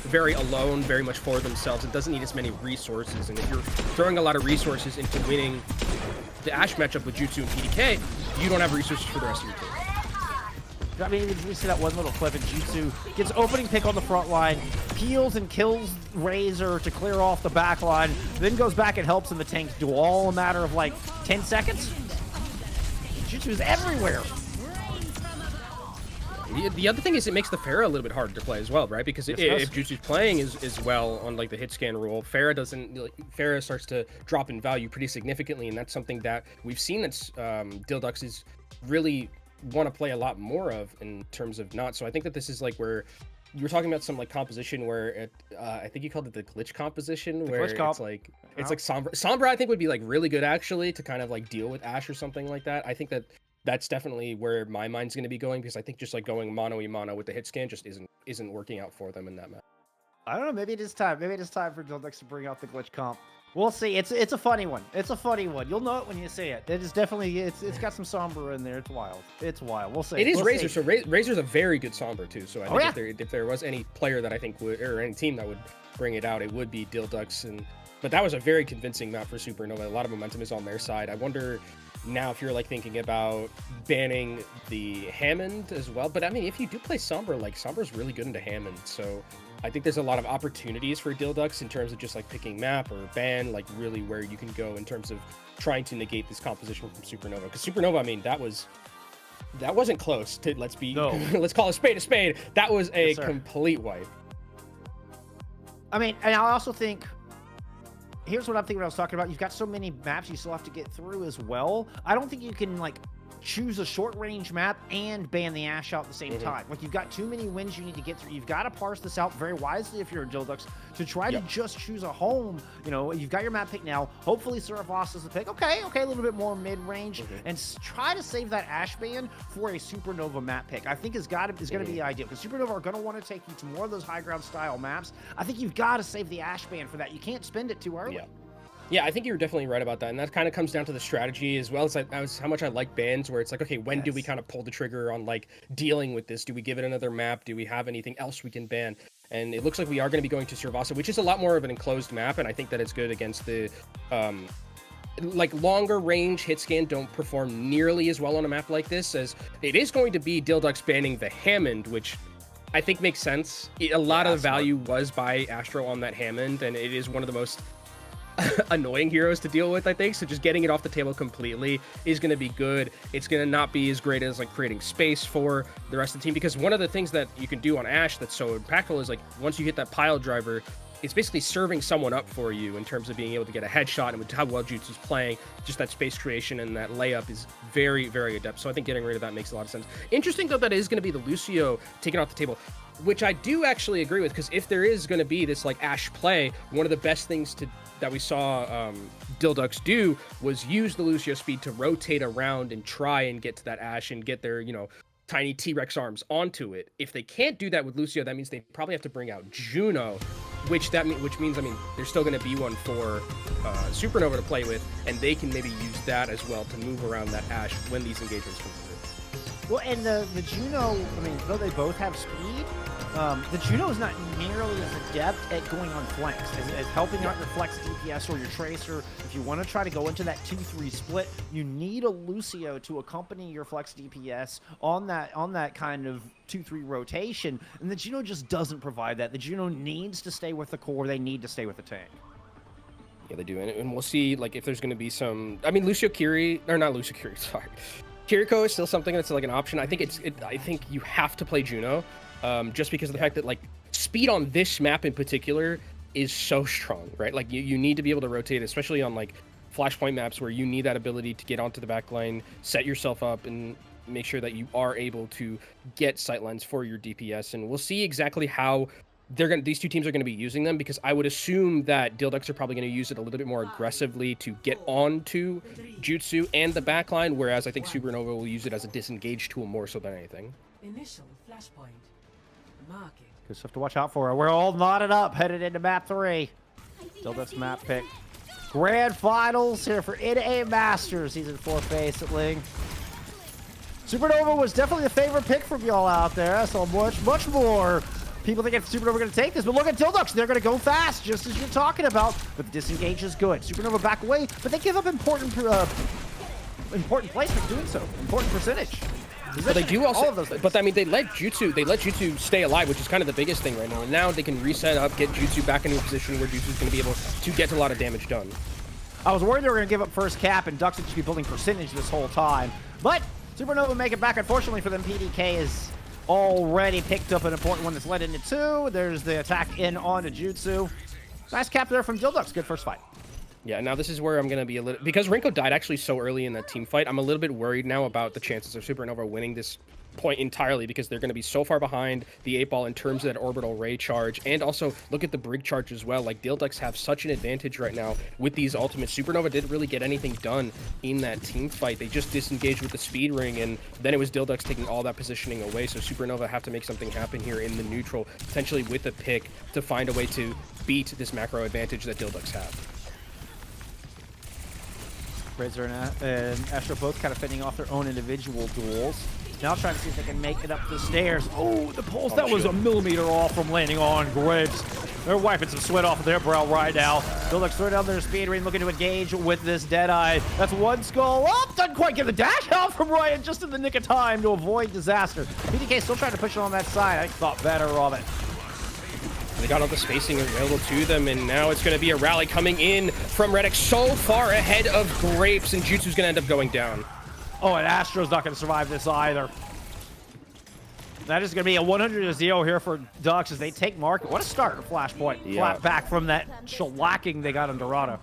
very alone, very much for themselves. It doesn't need as many resources, and if you're throwing a lot of resources into winning the Ashe matchup with Jutsu and PDK, you don't have resources for the rest of your team. I mean, we see that one little clip, and Jutsu gets opening pick on the front line, peels and kills Razor to clear off the back line, then goes back and helps in the tank do all a matter of like 10 seconds. Jutsu's everywhere. The other thing is it makes the Pharah a little bit harder to play as well, right? Because if Jutsu's playing as well on like the hit scan rule, Pharah starts to drop in value pretty significantly, and that's something that we've seen that's Dhillducks is really want to play a lot more of in terms of not. So I think that this is like where you were talking about some like composition where it, I think you called it the glitch composition, where it's like Sombra I think would be like really good actually to kind of like deal with Ashe or something like that. I think that that's definitely where my mind's going to be going, because I think just like going mono with the hit scan just isn't working out for them in that match. I don't know, maybe it is time. Maybe it is time for Dhillducks to bring out the glitch comp. We'll see. It's a funny one. It's a funny one. You'll know it when you see it. It is definitely, it's got some Sombra in there. It's wild. It's wild. We'll see. It is Razor, see. so Razor's a very good Sombra too. So I think if there was any player that I think would, or any team that would bring it out, it would be Dhillducks. But that was a very convincing map for Supernova. A lot of momentum is on their side. I wonder Now, if you're like thinking about banning the Hammond as well, but I mean, if you do play Sombra, like Sombra's really good into Hammond, so I think there's a lot of opportunities for Dhillducks in terms of just like picking map or ban, like really where you can go in terms of trying to negate this composition from Supernova. Because Supernova, I mean, that wasn't close to let's call a spade a spade. That was a complete wipe. I mean, and I also think, here's what I'm thinking when I was talking about. You've got so many maps you still have to get through as well. I don't think you can, like, choose a short-range map and ban the Ashe out at the same time. Like, you've got too many wins you need to get through. You've got to parse this out very wisely if you're a Dhillducks to try to just choose a home. You know, you've got your map pick now. Hopefully, Surfos is the pick. Okay, a little bit more mid-range. And try to save that Ashe ban for a Supernova map pick. I think is going to be ideal, because Supernova are going to want to take you to more of those high-ground style maps. I think you've got to save the Ashe ban for that. You can't spend it too early. Yeah, I think you're definitely right about that, and that kind of comes down to the strategy as well as how much I like bans, where it's like, okay, when do we kind of pull the trigger on like dealing with this? Do we give it another map? Do we have anything else we can ban? And it looks like we are going to be going to Servasa, which is a lot more of an enclosed map, and I think that it's good against the like longer range hit scan don't perform nearly as well on a map like this, as it is going to be Dhillducks banning the Hammond, which I think makes sense. A lot of the value was by Astro on that Hammond, and it is one of the most annoying heroes to deal with, I think. So just getting it off the table completely is going to be good. It's going to not be as great as like creating space for the rest of the team, because one of the things that you can do on Ashe that's so impactful is like once you hit that pile driver, it's basically serving someone up for you in terms of being able to get a headshot, and with how well Jutsu's playing, just that space creation and that layup is very, very adept. So I think getting rid of that makes a lot of sense. Interesting though that is going to be the Lucio taken off the table, which I do actually agree with, because if there is going to be this like Ashe play, one of the best things that we saw Dhillducks do was use the Lucio speed to rotate around and try and get to that Ashe and get their, you know, tiny T-Rex arms onto it. If they can't do that with Lucio, that means they probably have to bring out Juno, which means, I mean, there's still going to be one for Supernova to play with, and they can maybe use that as well to move around that Ashe when these engagements come through. Well, and the Juno, I mean, though they both have speed, the Juno is not nearly as adept at going on flanks, as helping out your flex DPS or your tracer. If you want to try to go into that 2-3 split, you need a Lucio to accompany your flex DPS on that kind of 2-3 rotation, and the Juno just doesn't provide that. The Juno needs to stay with the core. They need to stay with the tank. Yeah, they do, and we'll see like if there's going to be some. I mean, sorry. Kiriko is still something that's like an option. I think I think you have to play Juno. Just because of the fact that like speed on this map in particular is so strong, right? Like you need to be able to rotate, especially on like flashpoint maps where you need that ability to get onto the back line, set yourself up, and make sure that you are able to get sightlines for your DPS. And we'll see exactly how these two teams are going to be using them, because I would assume that Dhillducks are probably going to use it a little bit more aggressively to get onto Jutsu and the backline, whereas I think Supernova will use it as a disengage tool more so than anything. Initial flashpoint. Marking. Good stuff to watch out for. We're all knotted up, headed into map 3. Dhillducks map pick. Grand finals here for NA Masters Season 4 FACEIT League. Supernova was definitely the favorite pick from y'all out there. I saw much more people think if Supernova going to take this, but look at Dhillducks. They're going to go fast, just as you're talking about. But the disengage is good. Supernova back away, but they give up important placement doing so. Important percentage. But they do also, all of those things. But I mean, they let Jutsu stay alive, which is kind of the biggest thing right now. And now they can reset up, get Jutsu back into a position where Jutsu's going to be able to get a lot of damage done. I was worried they were going to give up first cap and Ducks would just be building percentage this whole time. But Supernova make it back. Unfortunately for them, PDK is already picked up an important one that's led into 2. There's the attack in onto Jutsu. Nice cap there from Dhillducks. Good first fight. Yeah, now this is where I'm going to be a little... Because Rinko died actually so early in that team fight, I'm a little bit worried now about the chances of Supernova winning this point entirely, because they're going to be so far behind the 8-ball in terms of that orbital ray charge. And also, look at the brig charge as well. Like, Dhillducks have such an advantage right now with these ultimates. Supernova didn't really get anything done in that team fight. They just disengaged with the speed ring, and then it was Dhillducks taking all that positioning away. So Supernova have to make something happen here in the neutral, potentially with a pick, to find a way to beat this macro advantage that Dhillducks have. Razor and Astro both kind of fending off their own individual duels. Now trying to see if they can make it up the stairs. Oh, the pulse, that was a millimeter off from landing on Grapes. They're wiping some sweat off of their brow right now. Dhillducks throw down their speed ring, looking to engage with this Deadeye. That's one skull up. Doesn't quite get the dash out from Ryan just in the nick of time to avoid disaster. PDK still trying to push it on that side. I thought better of it. They got all the spacing available to them, and now it's going to be a rally coming in from Reddick so far ahead of Grapes, and Jutsu's going to end up going down. Oh, and Astro's not going to survive this either. That is going to be a 100-0 here for Ducks as they take market. What a start, Flashpoint. Flat back from that shellacking they got on Dorado.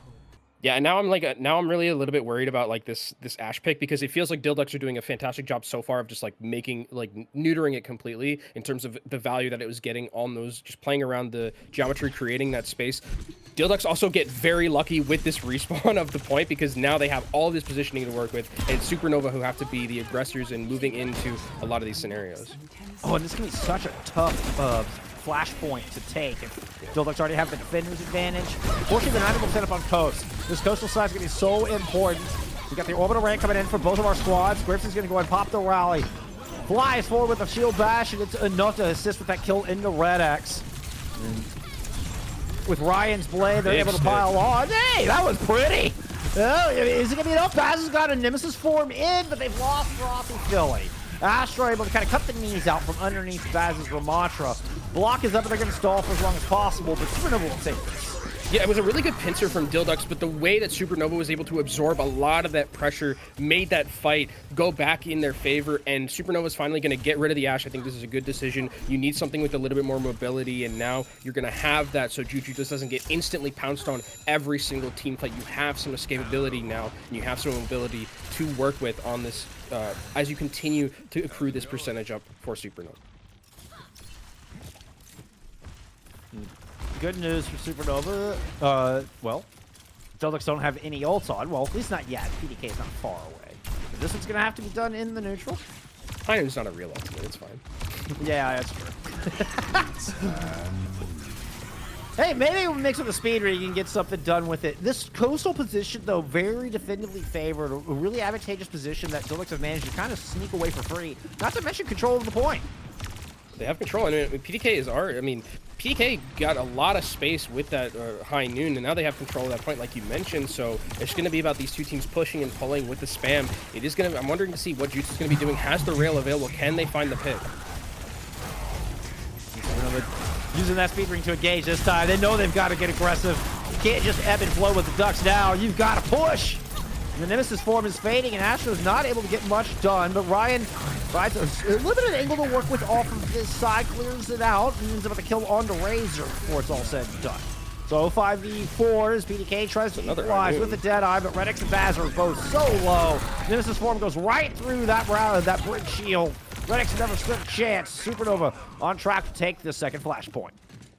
Yeah, and now I'm really a little bit worried about like this Ashe pick, because it feels like Dhillducks are doing a fantastic job so far of just like neutering it completely in terms of the value that it was getting on those, just playing around the geometry, creating that space. Dhillducks also get very lucky with this respawn of the point, because now they have all this positioning to work with, and Supernova who have to be the aggressors and moving into a lot of these scenarios. Oh, and this can be such a tough flashpoint to take. If Dhillducks already have the defender's advantage. Fortunately, they're not able to set up on coast. This coastal side is going to be so important. We got the orbital rank coming in for both of our squads. Grips is going to go and pop the rally. Flies forward with a shield bash, and it's enough to assist with that kill into Red X. With Ryan's blade, they're able to pile on. Hey, that was pretty. Oh, is it going to be enough? Baz has got a Nemesis form in, but they've lost Frothy Philly. Astro able to kind of cut the knees out from underneath Baz's Ramatra. Block is up and they're going to stall for as long as possible, but Supernova will take this. Yeah, it was a really good pincer from Dhillducks, but the way that Supernova was able to absorb a lot of that pressure made that fight go back in their favor, and Supernova's finally going to get rid of the Ashe. I think this is a good decision. You need something with a little bit more mobility, and now you're going to have that so Juju just doesn't get instantly pounced on every single team fight. You have some escapability now, and you have some mobility to work with on this as you continue to accrue this percentage up for Supernova. Good news for Supernova. Well, Dhillducks don't have any ults on. Well, at least not yet. PDK is not far away. But this one's going to have to be done in the neutral. I know it's not a real ultimate. It's fine. Yeah, that's true. Hey, maybe we'll mix with the speed ring and get something done with it. This coastal position, though, very definitively favored. A really advantageous position that Dhillducks have managed to kind of sneak away for free. Not to mention control of the point. They have control. I mean, PDK is PDK got a lot of space with that high noon, and now they have control of that point, like you mentioned. So it's going to be about these two teams pushing and pulling with the spam. It is going to. I'm wondering to see what Jutsu is going to be doing. Has the rail available? Can they find the pick? Using that speed ring to engage this time. They know they've got to get aggressive. You can't just ebb and flow with the Ducks now. You've got to push. The Nemesis form is fading, and Astro's not able to get much done, but Ryan finds a limited angle to work with off of this side, clears it out, and ends up with a kill onto Razor before it's all said and done. So 5v4 as PDK tries to equalize with the Deadeye, but Redix and Baz are both so low. Nemesis form goes right through that bridge shield. Redix never stood a chance. Supernova on track to take the second flashpoint.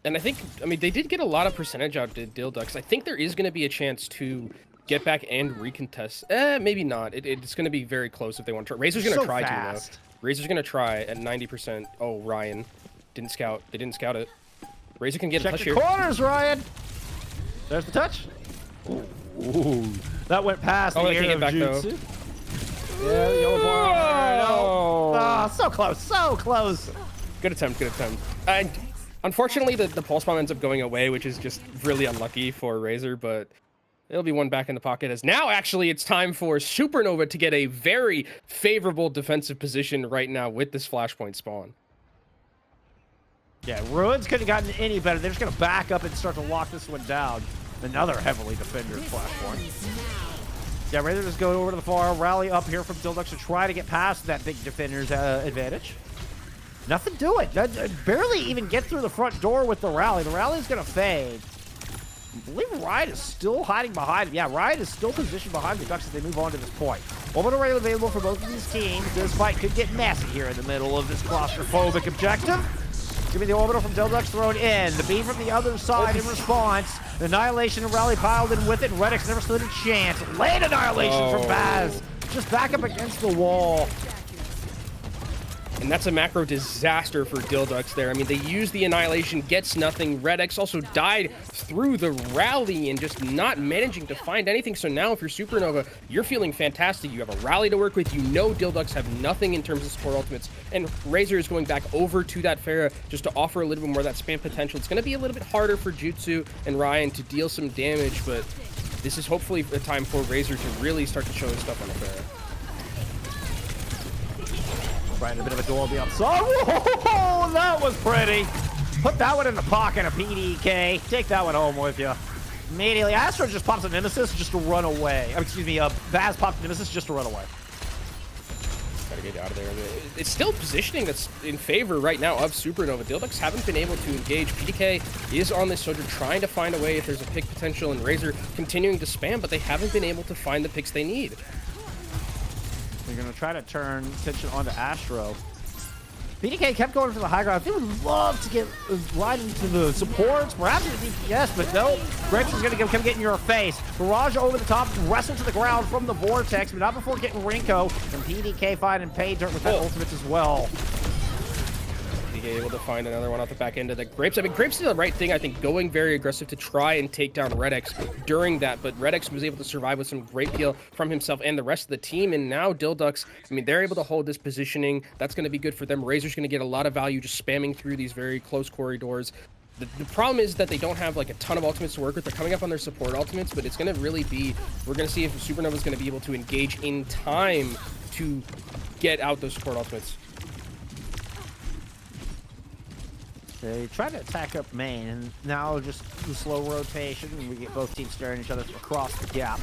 And I mean, they did get a lot of percentage out of Dhillducks. I think there is going to be a chance to get back and recontest. Maybe not. It's going to be very close if they want to try. Razor's going to try to, though. Razor's going to try at 90%. Oh, Ryan didn't scout. They didn't scout it. Razor can get a touch here. Check the corners, Ryan. There's the touch. Ooh. That went past the air of Jutsu. Yeah, the yellow bar. No. Oh, so close, so close. Good attempt, good attempt. Unfortunately, the pulse bomb ends up going away, which is just really unlucky for Razor, but it'll be one back in the pocket, as now actually it's time for Supernova to get a very favorable defensive position right now with this flashpoint spawn. Yeah, Ruins couldn't have gotten any better. They're just going to back up and start to lock this one down. Another heavily defended flashpoint. Yeah, Razor just go over to the far, rally up here from Dhillducks to try to get past that big defender's advantage. Nothing to it. Barely even get through the front door with the rally. The rally's going to fade. I believe Riot is still hiding behind him. Yeah, Riot is still positioned behind the Ducks as they move on to this point. Orbital rail available for both of these teams. This fight could get messy here in the middle of this claustrophobic objective. Give me the orbital from Dhillducks thrown in. The beam from the other side in response. The Annihilation and Rally piled in with it. Redix never stood a chance. Late Annihilation from Baz. Just back up against the wall. And that's a macro disaster for Dhillducks there. I mean, they use the Annihilation, gets nothing. Red X also died through the rally and just not managing to find anything. So now if you're Supernova, you're feeling fantastic. You have a rally to work with. You know Dhillducks have nothing in terms of support ultimates. And Razor is going back over to that Pharah just to offer a little bit more of that spam potential. It's going to be a little bit harder for Jutsu and Ryan to deal some damage, but this is hopefully a time for Razor to really start to show his stuff on the Pharah. Right, a bit of a door on the upside. Whoa, that was pretty. Put that one in the pocket of PDK. Take that one home with you. Immediately, Astro just pops a Nemesis just to run away. Excuse me, Baz pops a Nemesis just to run away. Gotta get out of there. I mean, it's still positioning that's in favor right now of Supernova. Dhillducks haven't been able to engage. PDK is on this soldier trying to find a way if there's a pick potential, and Razor continuing to spam, but they haven't been able to find the picks they need. They're going to try to turn attention onto Astro. PDK kept going for the high ground. They would love to get right into the supports, perhaps the DPS, but no. Grapes is going to come get in your face. Barrage over the top, wrestle to the ground from the Vortex, but not before getting Rinko. And PDK finding pay dirt with that ultimate as well. Able to find another one off the back end of the Grapes. I mean, Grapes did the right thing, I think, going very aggressive to try and take down Red X during that, but Red X was able to survive with some great peel from himself and the rest of the team, and now Dhillducks, I mean, they're able to hold this positioning. That's going to be good for them. Razor's going to get a lot of value just spamming through these very close corridors. The problem is that they don't have like a ton of ultimates to work with. They're coming up on their support ultimates, but it's going to really be, we're going to see if Supernova is going to be able to engage in time to get out those support ultimates. They try to attack up main, and now just the slow rotation, and we get both teams staring at each other across the gap.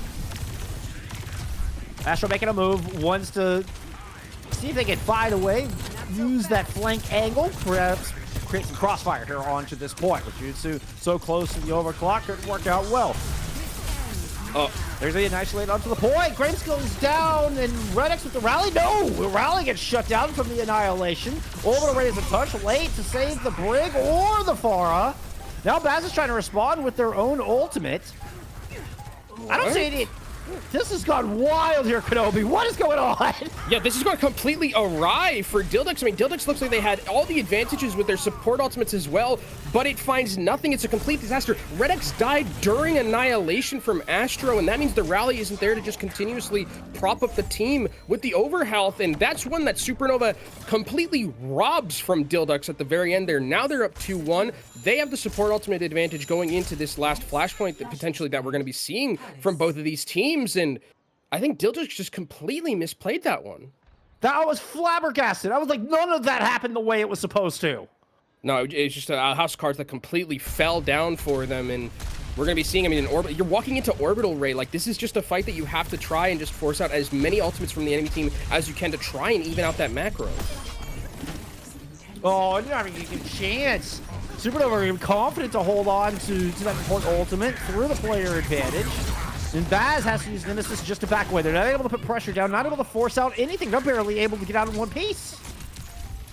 Astro making a move, wants to see if they can find a way, use that flank angle, perhaps create some crossfire here onto this point. With Jutsu so close to the overclock, could work out well. Oh, there's a nice lane onto the point. Grapes goes down, and Red X with the rally. No, the rally gets shut down from the Annihilation. Over to raise a touch, late to save the Brig or the Pharah. Now Baz is trying to respond with their own ultimate. I don't see any. This has gone wild here, Kenobi. What is going on? Yeah, this is going completely awry for Dhillducks. I mean, Dhillducks looks like they had all the advantages with their support ultimates as well, but it finds nothing. It's a complete disaster. Red X died during Annihilation from Astro, and that means the rally isn't there to just continuously prop up the team with the overhealth, and that's one that Supernova completely robs from Dhillducks at the very end there. Now they're up 2-1. They have the support ultimate advantage going into this last flashpoint that potentially that we're going to be seeing from both of these teams, and I think Dhillducks just completely misplayed that one. That was flabbergasted. I was like, none of that happened the way it was supposed to. No, it's just a house of cards that completely fell down for them, and we're going to be seeing, I mean, you're walking into Orbital Ray. Like, this is just a fight that you have to try and just force out as many ultimates from the enemy team as you can to try and even out that macro. Oh, you're not even getting a chance. Supernova are confident to hold on to that important ultimate through the player advantage. And Baz has to use Nemesis just to back away. They're not able to put pressure down, not able to force out anything. They're barely able to get out in one piece.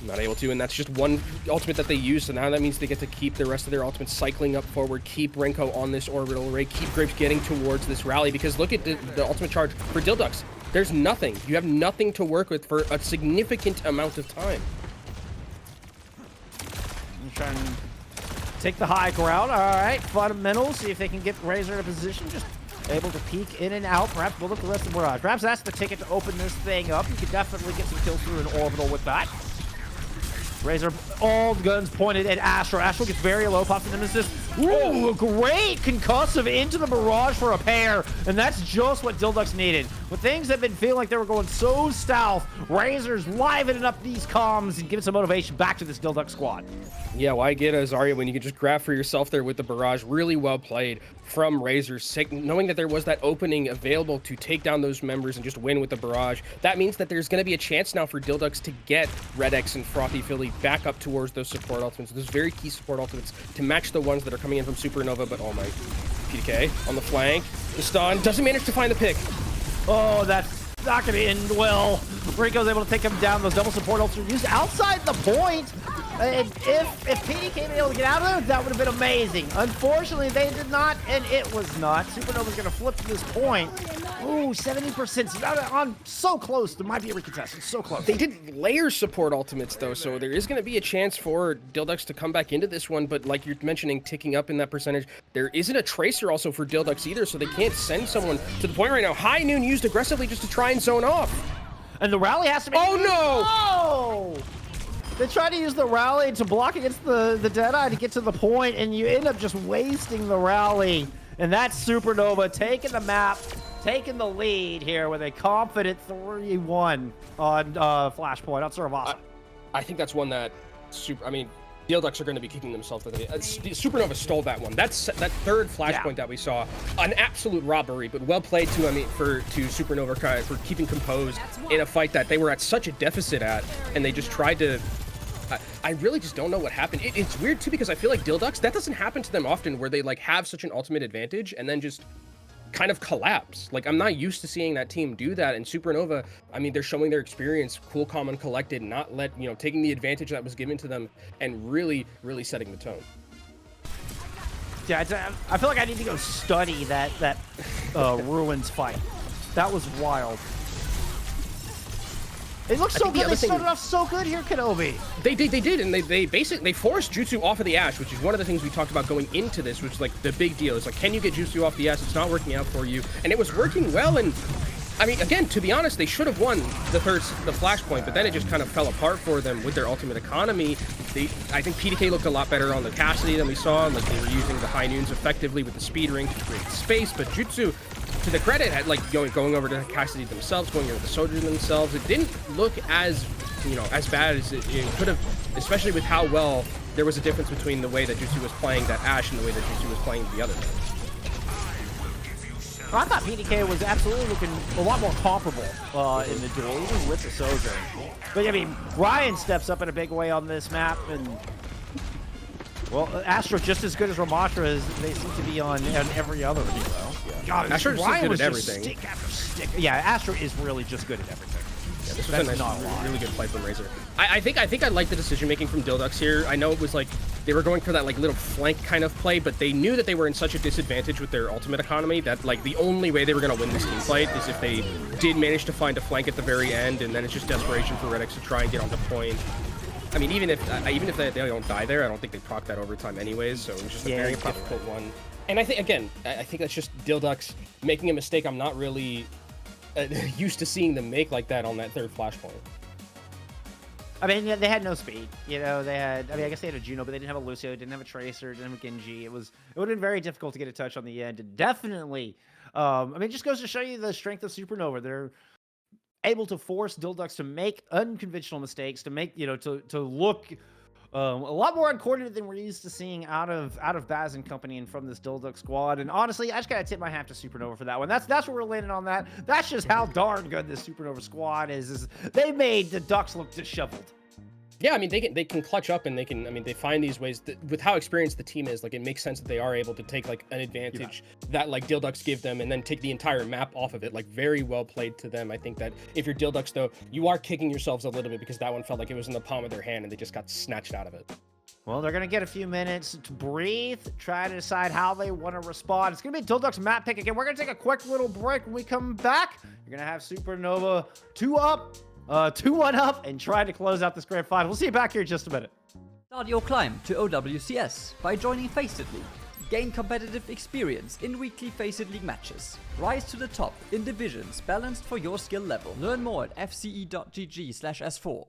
Not able to, and that's just one ultimate that they use, so now that means they get to keep the rest of their ultimates cycling up forward, keep Renko on this orbital array, keep Grapes getting towards this rally, because look at the ultimate charge for Dhillducks. There's nothing. You have nothing to work with for a significant amount of time. I'm trying to take the high ground. All right, fundamentals, see if they can get Razor in a position, just able to peek in and out, perhaps build up the rest of the barrage. Perhaps that's the ticket to open this thing up. You could definitely get some kills through an orbital with that. Razor, all guns pointed at Astro. Astro gets very low, pops the Nemesis. Ooh, great concussive into the barrage for a pair, and that's just what Dhillducks needed. When things have been feeling like they were going so stealth, Razor's livening up these comms and giving some motivation back to this Dhillduck squad. Yeah, why get a Zarya when you can just grab for yourself there with the barrage? Really well played from Razor, knowing that there was that opening available to take down those members and just win with the barrage. That means that there's going to be a chance now for Dhillducks to get Red X and Frothy Philly back up towards those support ultimates, those very key support ultimates to match the ones that are coming in from Supernova. But oh my, PDK on the flank, the stun, doesn't manage to find the pick. Oh, that's not going to end well. Rinko's able to take him down. Those double support ults are used outside the point. And if PDK been able to get out of there, that would have been amazing. Unfortunately, they did not, and it was not. Supernova's going to flip to this point. Ooh, 70%. On so close. There might be a recontest. So close. They did layer support ultimates, though, so there is going to be a chance for Dhillducks to come back into this one, but like you're mentioning, ticking up in that percentage, there isn't a tracer also for Dhillducks either, so they can't send someone to the point right now. High Noon used aggressively just to try and zone off. And the rally has to be... Oh, no! Oh! They try to use the rally to block against the Deadeye to get to the point, and you end up just wasting the rally. And that's Supernova taking the map, taking the lead here with a confident 3-1 on Flashpoint. On Survivor. I think that's one that Dhillducks are going to be kicking themselves. Supernova stole that one. That third Flashpoint that we saw, an absolute robbery, but well played to Supernova for keeping composed in a fight that they were at such a deficit at, and they just tried to. I really just don't know what happened. It's weird too because I feel like Dhillducks, that doesn't happen to them often, where they like have such an ultimate advantage and then just kind of collapse. Like, I'm not used to seeing that team do that. And Supernova, I mean, they're showing their experience, cool, calm, and collected, not taking the advantage that was given to them and really, really setting the tone. Yeah, I feel like I need to go study that Ruins fight. That was wild. It looks so good. They started off so good here, Kenobi. They did, and they basically forced Jutsu off of the Ashe, which is one of the things we talked about going into this, which is like the big deal. It's like, can you get Jutsu off the Ashe? It's not working out for you, and it was working well. And I mean, again, to be honest, they should have won the Flashpoint, but then it just kind of fell apart for them with their ultimate economy. I think PDK looked a lot better on the Cassidy than we saw. Like, they were using the High Noons effectively with the speed ring to create space, but Jutsu, to the credit, had like going over to Cassidy themselves, going over the soldiers themselves. It didn't look as as bad as it could have, especially with how well there was a difference between the way that Jutsu was playing that Ashe and the way that Jutsu was playing the other thing. I thought PDK was absolutely looking a lot more comparable in the duel, even with the Sojourn. But I mean, Ryan steps up in a big way on this map, and well, Astro just as good as Ramatra as they seem to be on every other hero. Yeah. God, Astro is good at everything. Stick after stick. Yeah, Astro is really just good at everything. Yeah, this was a nice, really good play from Razor. I think I like the decision making from Dhillducks here. I know it was like they were going for that like little flank kind of play, but they knew that they were in such a disadvantage with their ultimate economy that like the only way they were going to win this team fight is if they did manage to find a flank at the very end, and then it's just desperation for Redix to try and get on the point. I mean, even if they don't die there, I don't think they proc that overtime anyways, so it was just a very difficult one. And I think that's just Dhillducks making a mistake I'm not really used to seeing them make like that on that third Flashpoint. I mean, they had no speed. They had, I guess they had a Juno, but they didn't have a Lucio, didn't have a Tracer, didn't have a Genji. It would have been very difficult to get a touch on the end. And definitely, I mean, it just goes to show you the strength of Supernova. They're able to force Dhillducks to make unconventional mistakes, to make, to look a lot more uncoordinated than we're used to seeing out of Baz and company and from this Dhillduck squad. And honestly, I just gotta tip my hat to Supernova for that one. That's where we're landing on that. That's just how darn good this Supernova squad is they made the Ducks look disheveled. Yeah, I mean, they can clutch up, and they find these ways with how experienced the team is. Like, it makes sense that they are able to take like an advantage that like Dhillducks give them, and then take the entire map off of it. Like, very well played to them. I think that if you're Dhillducks, though, you are kicking yourselves a little bit because that one felt like it was in the palm of their hand, and they just got snatched out of it. Well, they're going to get a few minutes to breathe, try to decide how they want to respond. It's going to be Dhillducks map pick again. We're going to take a quick little break. When we come back, you're going to have Supernova 2-1 up, and try to close out this grand final. We'll see you back here in just a minute. Start your climb to OWCS by joining FACEIT League. Gain competitive experience in weekly FACEIT League matches. Rise to the top in divisions balanced for your skill level. Learn more at fce.gg/s4.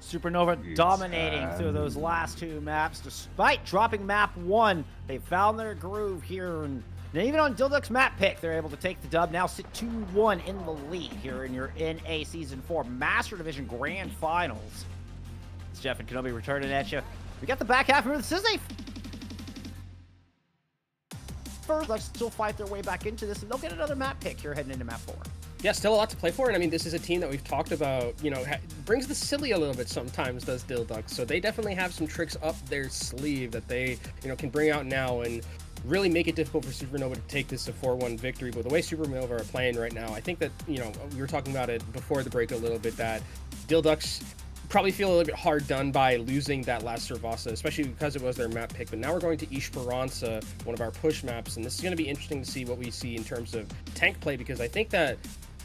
Supernova dominating through those last 2 maps. Despite dropping map 1, they found their groove here. And even on Dhillducks map pick, they're able to take the dub. Now sit 2-1 in the lead here in your NA Season 4 Master Division Grand Finals. It's Jeff and Kenobi returning at you. We got the back half. Remember, this is a first. Let's still fight their way back into this, and they'll get another map pick here heading into map 4. Yeah, still a lot to play for, and I mean, this is a team that we've talked about, you know, brings the silly a little bit sometimes, does Dhillducks, so they definitely have some tricks up their sleeve that they, you know, can bring out now and really make it difficult for Supernova to take this a 4-1 victory. But the way Supernova are playing right now, I think that, you know, we were talking about it before the break a little bit, that Dhillducks probably feel a little bit hard done by losing that last Servasa, especially because it was their map pick. But now we're going to Esperanza, one of our push maps, and this is going to be interesting to see what we see in terms of tank play, because I think that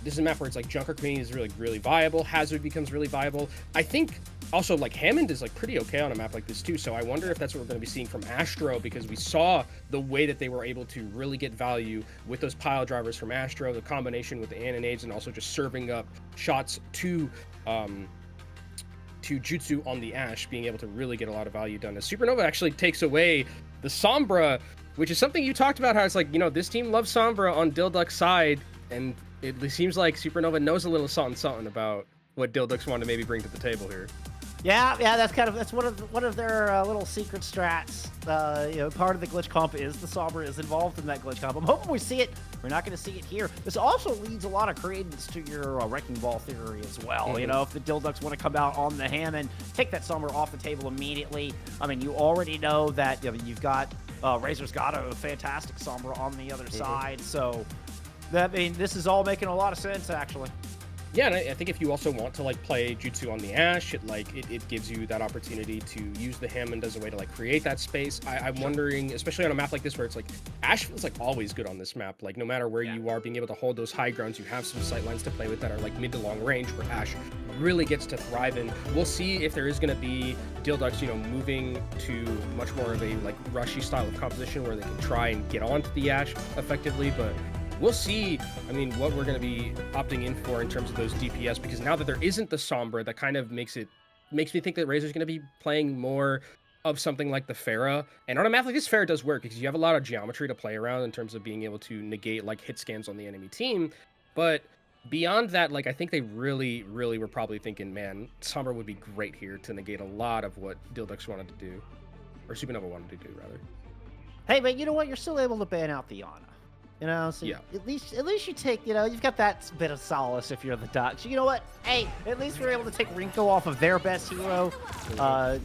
this is a map where it's like Junker Queen is really viable, Hazard becomes really viable. I think also like Hammond is like pretty okay on a map like this too, so I wonder if that's what we're going to be seeing from Astro, because we saw the way that they were able to really get value with those pile drivers from Astro, the combination with the Annonades, and also just serving up shots to Jutsu on the Ashe, being able to really get a lot of value done. As Supernova actually takes away the Sombra, which is something you talked about, how it's like, you know, this team loves Sombra on Dhillducks' side, and it seems like Supernova knows a little something about what Dhillducks want to maybe bring to the table here. Yeah, that's one of their little secret strats. You know, part of the glitch comp is the Sombra is involved in that glitch comp. I'm hoping we see it. We're not going to see it here. This also leads a lot of credence to your wrecking ball theory as well. Mm-hmm. You know, if the Dhillducks want to come out on the Hammond, take that Sombra off the table immediately. I mean, you already know that, you know, you've got Razor's got a fantastic Sombra on the other side, so that, I mean, this is all making a lot of sense actually. Yeah, and I think if you also want to like play Jutsu on the Ashe, it gives you that opportunity to use the Hammond as a way to like create that space. I'm wondering, especially on a map like this where it's like Ashe feels like always good on this map. Like no matter where you are, being able to hold those high grounds, you have some sight lines to play with that are like mid to long range, where Ashe really gets to thrive in. We'll see if there is going to be Dhillducks, you know, moving to much more of a like rushy style of composition where they can try and get onto the Ashe effectively, but we'll see, I mean, what we're going to be opting in for in terms of those DPS, because now that there isn't the Sombra, that kind of makes me think that Razor's going to be playing more of something like the Pharah. And on a map like this, Pharah does work because you have a lot of geometry to play around in terms of being able to negate like hit scans on the enemy team. But beyond that, like I think they really were probably thinking, man, Sombra would be great here to negate a lot of what Dhillducks wanted to do, or Supernova wanted to do rather. Hey, but you know what? You're still able to ban out the Ana. You know, so yeah. At least you take, you know, you've got that bit of solace if you're the Ducks. You know what? Hey, at least we're able to take Rinko off of their best hero.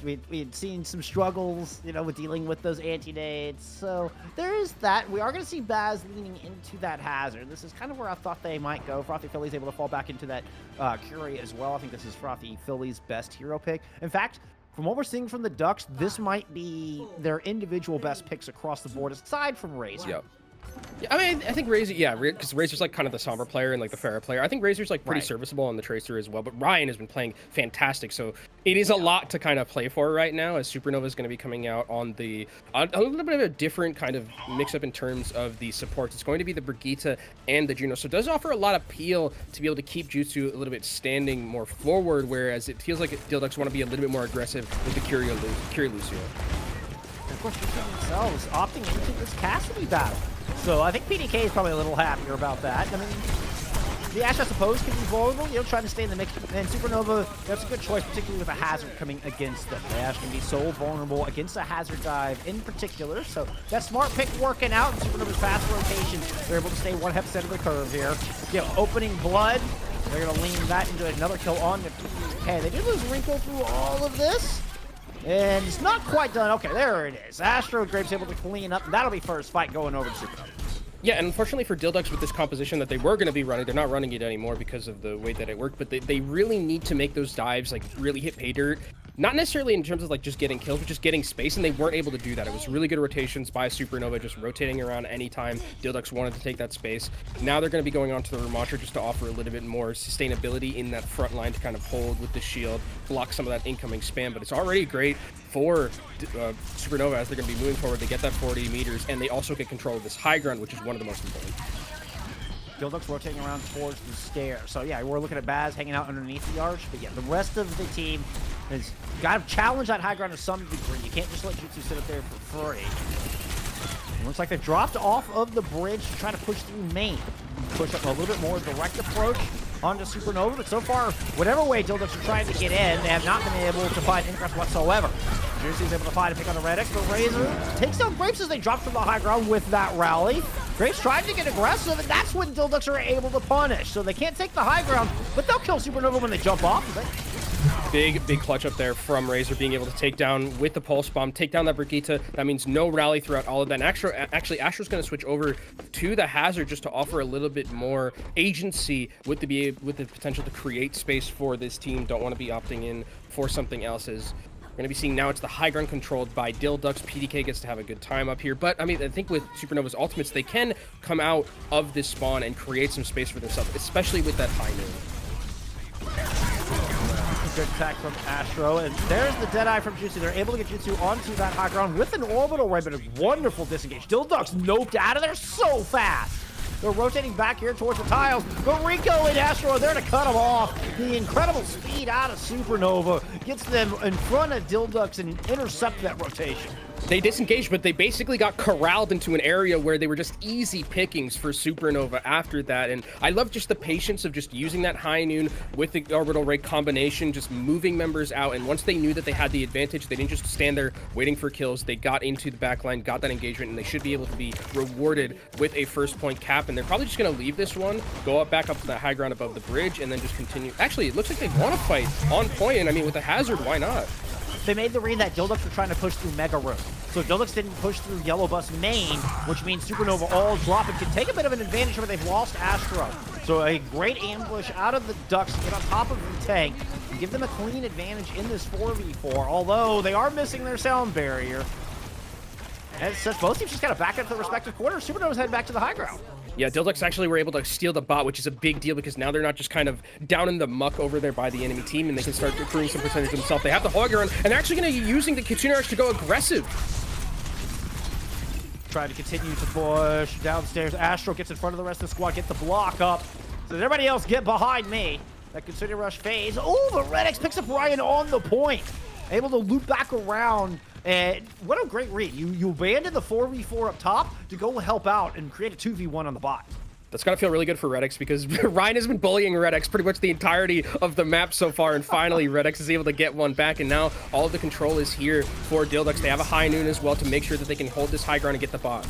We had seen some struggles, you know, with dealing with those anti-nades. So there is that. We are going to see Baz leaning into that Hazard. This is kind of where I thought they might go. Frothy Philly's able to fall back into that Curie as well. I think this is Frothy Philly's best hero pick. In fact, from what we're seeing from the Ducks, this might be their individual best picks across the board, aside from Razor. Yep. Yeah, I mean, I think Razor, yeah, because Razor's like kind of the Sombra player and like the Pharah player. I think Razor's like pretty serviceable on the Tracer as well, but Ryan has been playing fantastic, so it is a lot to kind of play for right now, as Supernova is going to be coming out on the a little bit of a different kind of mix-up in terms of the supports. It's going to be the Brigitte and the Juno, so it does offer a lot of appeal to be able to keep Jutsu a little bit standing more forward, whereas it feels like Dhillducks want to be a little bit more aggressive with the Curie Lucio. Of course, themselves opting into this Cassidy battle. So I think PDK is probably a little happier about that. I mean, the Ashe, I suppose, can be vulnerable, you know, trying to stay in the mix. And Supernova, that's a good choice, particularly with a Hazard coming against them. The Ashe can be so vulnerable against a Hazard dive in particular. So that smart pick working out. Supernova's fast rotation, they're able to stay 100% of the curve here. You know, opening blood, they're going to lean that into another kill on the PDK. They did lose Rinko through all of this. And it's not quite done. Okay, there it is. Astro Grape's able to clean up. That'll be first fight going over to Supernova. Yeah, and unfortunately for Dhillducks, with this composition that they were going to be running, they're not running it anymore because of the way that it worked, but they really need to make those dives, like, really hit pay dirt. Not necessarily in terms of, like, just getting kills, but just getting space, and they weren't able to do that. It was really good rotations by Supernova, just rotating around anytime Dhillducks wanted to take that space. Now they're going to be going on to the Ramontra just to offer a little bit more sustainability in that front line to kind of hold with the shield, block some of that incoming spam, but it's already great for Supernova as they're going to be moving forward. They get that 40 meters, and they also get control of this high ground, which is one of the most important. Dhillducks rotating around towards the stair. So yeah, we're looking at Baz hanging out underneath the arch, but yeah, the rest of the team, It's got to challenge that high ground to some degree. You can't just let Jutsu sit up there for free. It looks like they've dropped off of the bridge to try to push through main. Push up a little bit more direct approach onto Supernova, but so far, whatever way Dhillducks are trying to get in, they have not been able to find ingress whatsoever. Juicy's able to find and pick on the Red X, but Razor takes down Grapes as they drop from the high ground with that rally. Grapes tried to get aggressive, and that's when Dhillducks are able to punish. So they can't take the high ground, but they'll kill Supernova when they jump off of it. Big clutch up there from Razor being able to take down with the Pulse Bomb, take down that Brigitte. That means no rally throughout all of that. And actually, Astro's going to switch over to the Hazard just to offer a little bit more agency with the potential to create space for this team. Don't want to be opting in for something else. As we're going to be seeing now, it's the high ground controlled by Dhillducks. PDK gets to have a good time up here. But, I mean, I think with Supernova's ultimates, they can come out of this spawn and create some space for themselves, especially with that high noon. Good attack from Astro, and there's the Deadeye from Jutsu. They're able to get Jutsu onto that high ground with an orbital ray, but a wonderful disengage. Dhillducks noped out of there so fast. They're rotating back here towards the tiles, but Rico and Astro are there to cut them off. The incredible speed out of Supernova gets them in front of Dhillducks and intercept that rotation. They disengaged, but they basically got corralled into an area where they were just easy pickings for Supernova after that. And I love just the patience of just using that high noon with the orbital ray combination, just moving members out. And once they knew that they had the advantage, they didn't just stand there waiting for kills. They got into the backline, got that engagement, and they should be able to be rewarded with a first point cap. And they're probably just going to leave this one, go up back up to that high ground above the bridge, and then just continue. Actually, it looks like they want to fight on point. And I mean, with the Hazard, why not? They made the read that Dhillducks were trying to push through Mega Room. So if Dhillducks didn't push through Yellow Bus main, which means Supernova all drop and can take a bit of an advantage where they've lost Astro. So a great ambush out of the Ducks to get on top of the tank and give them a clean advantage in this 4v4, although they are missing their sound barrier. And since both teams just got to back up to the respective quarters, Supernova's headed back to the high ground. Yeah, Dhillducks actually were able to steal the bot, which is a big deal because now they're not just kind of down in the muck over there by the enemy team, and they can start accruing some percentage themselves. They have the Hogger on, and they're actually going to be using the Kitsune Rush to go aggressive. Try to continue to push downstairs. Astro gets in front of the rest of the squad, get the block up. So everybody else get behind me. That Kitsune Rush fades. Oh, but Red X picks up Ryan on the point. Able to loop back around. And what a great read. You abandon the 4v4 up top to go help out and create a 2v1 on the bot. That's got to feel really good for Red X because Ryan has been bullying Red X pretty much the entirety of the map so far, and finally Red X is able to get one back, and now all of the control is here for Dhillducks. They have a high noon as well to make sure that they can hold this high ground and get the bot.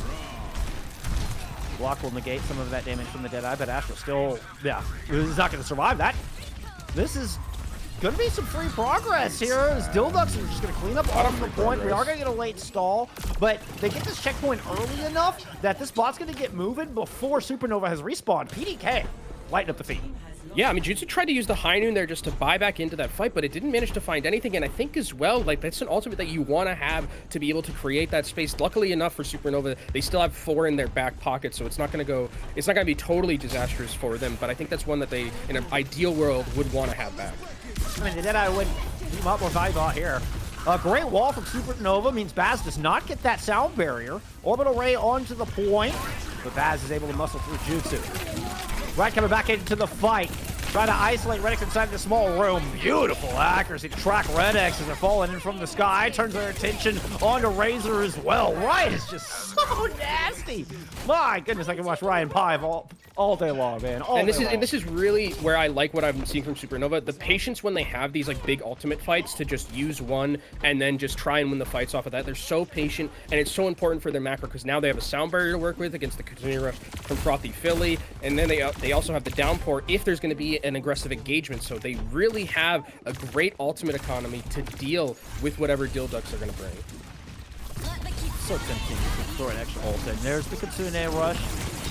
Block will negate some of that damage from the Deadeye, but Astro still, yeah, is not going to survive that. This is going to be some free progress here as Dhillducks are just going to clean up off the point. We are going to get a late stall, but they get this checkpoint early enough that this bot's going to get moving before Supernova has respawned. PDK lighten up the feed. Yeah, I mean, Jutsu tried to use the high noon there just to buy back into that fight, but it didn't manage to find anything. And I think as well, like, that's an ultimate that you want to have to be able to create that space. Luckily enough for Supernova, they still have 4 in their back pocket, so it's not going to be totally disastrous for them. But I think that's one that they, in an ideal world, would want to have back. I mean, the Deadeye would be a lot more valuable here. A great wall from Supernova means Baz does not get that sound barrier. Orbital Ray onto the point, but Baz is able to muscle through Jutsu. Right coming back into the fight. Trying to isolate Red X inside the small room. Beautiful accuracy to track Red X as they're falling in from the sky. Turns their attention onto Razor as well. Ryan is just so nasty. My goodness, I can watch Ryan Pive all day long, man. And this is really where I like what I'm seeing from Supernova. The patience when they have these like big ultimate fights to just use one and then just try and win the fights off of that. They're so patient, and it's so important for their macro because now they have a sound barrier to work with against the Kitsune Rush from Frothy Philly, and then they also have the downpour if there's going to be an aggressive engagement. So they really have a great ultimate economy to deal with whatever Dhillducks are going to bring. So tempting to throw an extra ult in. There's the Kitsune Rush.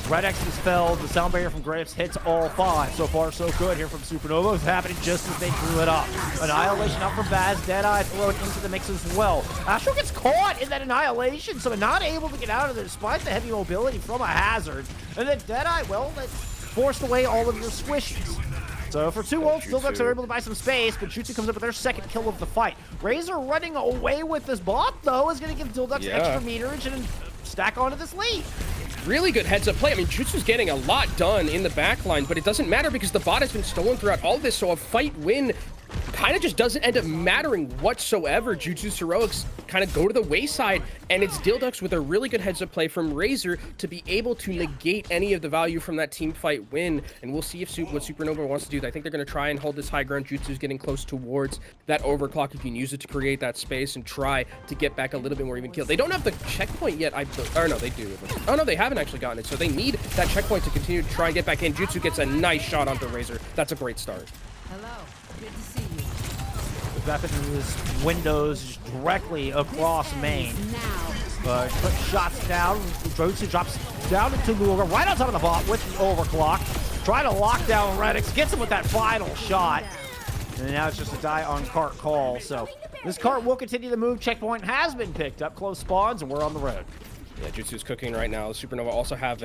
Red X is felled. The sound barrier from Grapes hits all 5. So far, so good here from Supernova. It's happening just as they drew it up. Annihilation up from Baz. Deadeye thrown into the mix as well. Astro gets caught in that Annihilation, so not able to get out of there despite the heavy mobility from a Hazard. And then Deadeye, well, that forced away all of your squishies. So for 2 ults, Dhillducks are able to buy some space, but Jutsu comes up with their second kill of the fight. Razor running away with this bot, though, is going to give Dhillducks extra meterage and stack onto this lead. Really good heads-up play. I mean, Jutsu's getting a lot done in the backline, but it doesn't matter because the bot has been stolen throughout all of this, so a fight win kind of just doesn't end up mattering whatsoever. Jutsu's heroics kind of go to the wayside, and it's Dhillducks with a really good heads-up play from Razor to be able to negate any of the value from that team fight win. And we'll see if what Supernova wants to do. I think they're going to try and hold this high ground. Jutsu's getting close towards that overclock. You can use it to create that space and try to get back a little bit more even kill. They don't have the checkpoint yet. Or no, they do. Oh no, they haven't actually gotten it. So they need that checkpoint to continue to try and get back in. Jutsu gets a nice shot onto Razor. That's a great start. Hello, good to see you. Back into his windows directly across main. But quick shots down. Jutsu drops down into Luga right on top of the bot with the overclock. Trying to lock down Redix. Gets him with that final shot. And now it's just a die on cart call. So this cart will continue to move. Checkpoint has been picked up. Close spawns, and we're on the road. Yeah, Jutsu's cooking right now. Supernova also have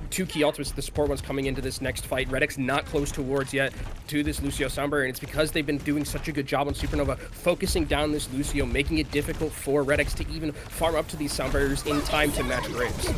two key ultimates. The support one's coming into this next fight. Redix not close towards yet to this Lucio Soundbarrier, and it's because they've been doing such a good job on Supernova, focusing down this Lucio, making it difficult for Redix to even farm up to these sound barriers in time to match Graves.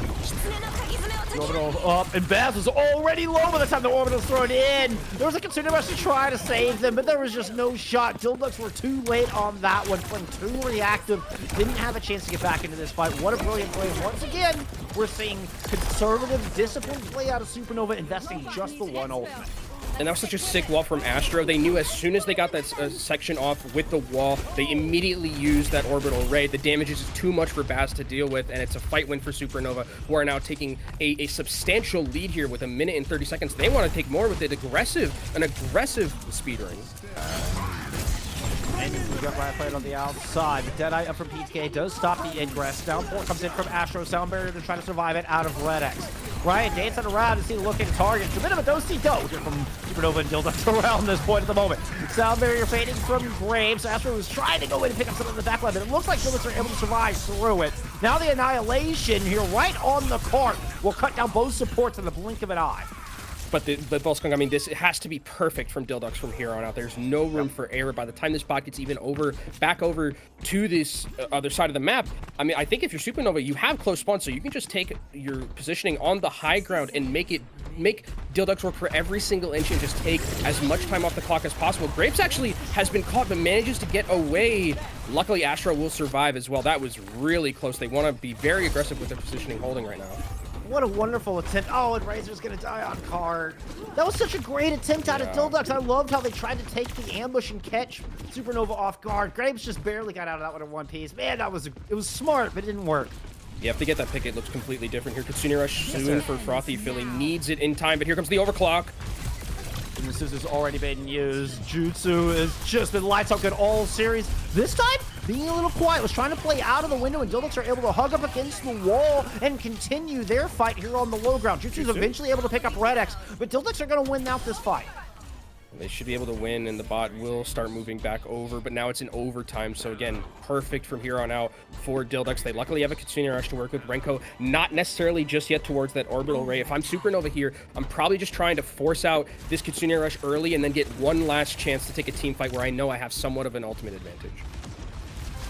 Orbital up, and Baz was already low by the time the orbital's thrown in. There was a consumer rush to try to save them, but there was just no shot. Dhillducks were too late on that one, playing too reactive. Didn't have a chance to get back into this fight. What a brilliant play. Once again, we're seeing conservative, disciplined play out of Supernova, investing just the one ultimate. And that was such a sick wall from Astro. They knew as soon as they got that section off with the wall, they immediately used that orbital ray. The damage is just too much for Baz to deal with, and it's a fight win for Supernova, who are now taking a substantial lead here with 1 minute and 30 seconds. They want to take more with it. An aggressive speedrun. And we got Riot Fight on the outside. The Deadeye up from PTK does stop the ingress. Downpour comes in from Astro Sound Barrier to try to survive it out of Redx. Riot dancing around to see the looking target. It's a bit of a do-see-do from Supernova and Dhillducks around this point at the moment. Sound Barrier fading from Graves. Astro was trying to go in and pick up some of the backline, but it looks like Dhillducks are able to survive through it. Now the Annihilation here right on the cart will cut down both supports in the blink of an eye. But Volskong, I mean, it has to be perfect from Dhillducks from here on out. There's no room for error. By the time this bot gets even back over to this other side of the map, I mean, I think if you're Supernova, you have close spawns, so you can just take your positioning on the high ground and make Dhillducks work for every single inch and just take as much time off the clock as possible. Graves actually has been caught, but manages to get away. Luckily, Astro will survive as well. That was really close. They want to be very aggressive with their positioning holding right now. What a wonderful attempt. Oh, and Razor's gonna die on card. That was such a great attempt out of Dhillducks. I loved how they tried to take the ambush and catch Supernova off guard. Graves just barely got out of that one in one piece. Man, it was smart, but it didn't work. You have to get that pick. It looks completely different here. Kitsune Rush soon for Frothy Philly. Needs it in time, but here comes the overclock. And the scissor's already been used. Jutsu has just been lights out good all series. This time, being a little quiet, was trying to play out of the window, and Dhillducks are able to hug up against the wall and continue their fight here on the low ground. Jutsu's eventually able to pick up Redx, but Dhillducks are going to win out this fight. They should be able to win, and the bot will start moving back over, but now it's in overtime. So again, perfect from here on out for Dhillducks. They luckily have a Kitsune Rush to work with. Renko not necessarily just yet towards that orbital ray. If I'm Supernova here, I'm probably just trying to force out this Kitsune Rush early and then get one last chance to take a team fight where I know I have somewhat of an ultimate advantage.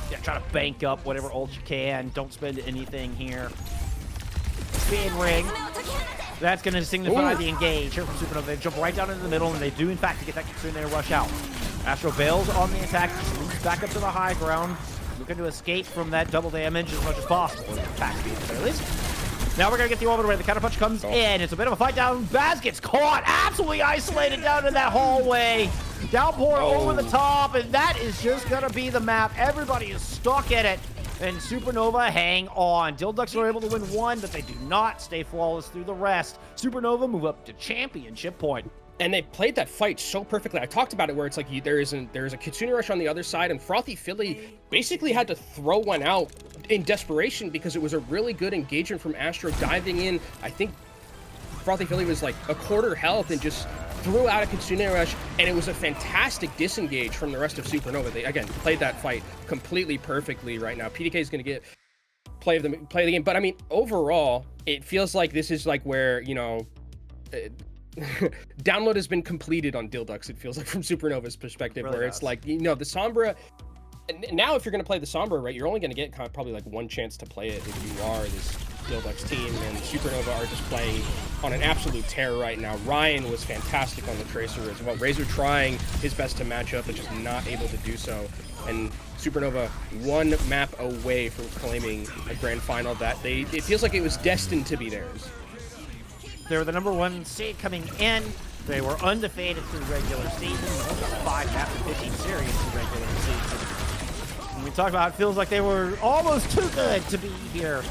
Yeah, try to bank up whatever ult you can. Don't spend anything here. Spin ring. That's going to signify the engage here from Supernova. They jump right down into the middle, and they do, in fact, get that Kitsune there, rush out. Astro bails on the attack, just moves back up to the high ground, looking to escape from that double damage as much as possible. Attack speed, at the very least. Now we're going to get the orbital ray. The counterpunch comes in. It's a bit of a fight down. Baz gets caught, absolutely isolated down in that hallway. Downpour over the top, and that is just going to be the map. Everybody is stuck in it. And Supernova hang on. Dhillducks are able to win one, but they do not stay flawless through the rest. Supernova move up to championship point. And they played that fight so perfectly. I talked about it where it's like there is a Kitsune Rush on the other side, and Frothy Philly basically had to throw one out in desperation because it was a really good engagement from Astro diving in. I think Frothy Philly was like a quarter health and just threw out a Kitsune Rush, and it was a fantastic disengage from the rest of Supernova. They, again, played that fight completely perfectly right now. PDK is going to get play the game, but I mean, overall, it feels like this is like where, you know, download has been completed on Dhillducks, it feels like, from Supernova's perspective, really, where it's like, you know, the Sombra, now if you're going to play the Sombra, right, you're only going to get probably like one chance to play it if you are this Dhillducks team, and Supernova are just playing on an absolute tear right now. Ryan was fantastic on the Tracer as well. Razor trying his best to match up, but just not able to do so. And Supernova one map away from claiming a grand final that it feels like it was destined to be theirs. They were the #1 seed coming in. They were undefeated through the regular season. Only got 5 maps in 15 series in the regular season. When we talk about it, feels like they were almost too good to be here.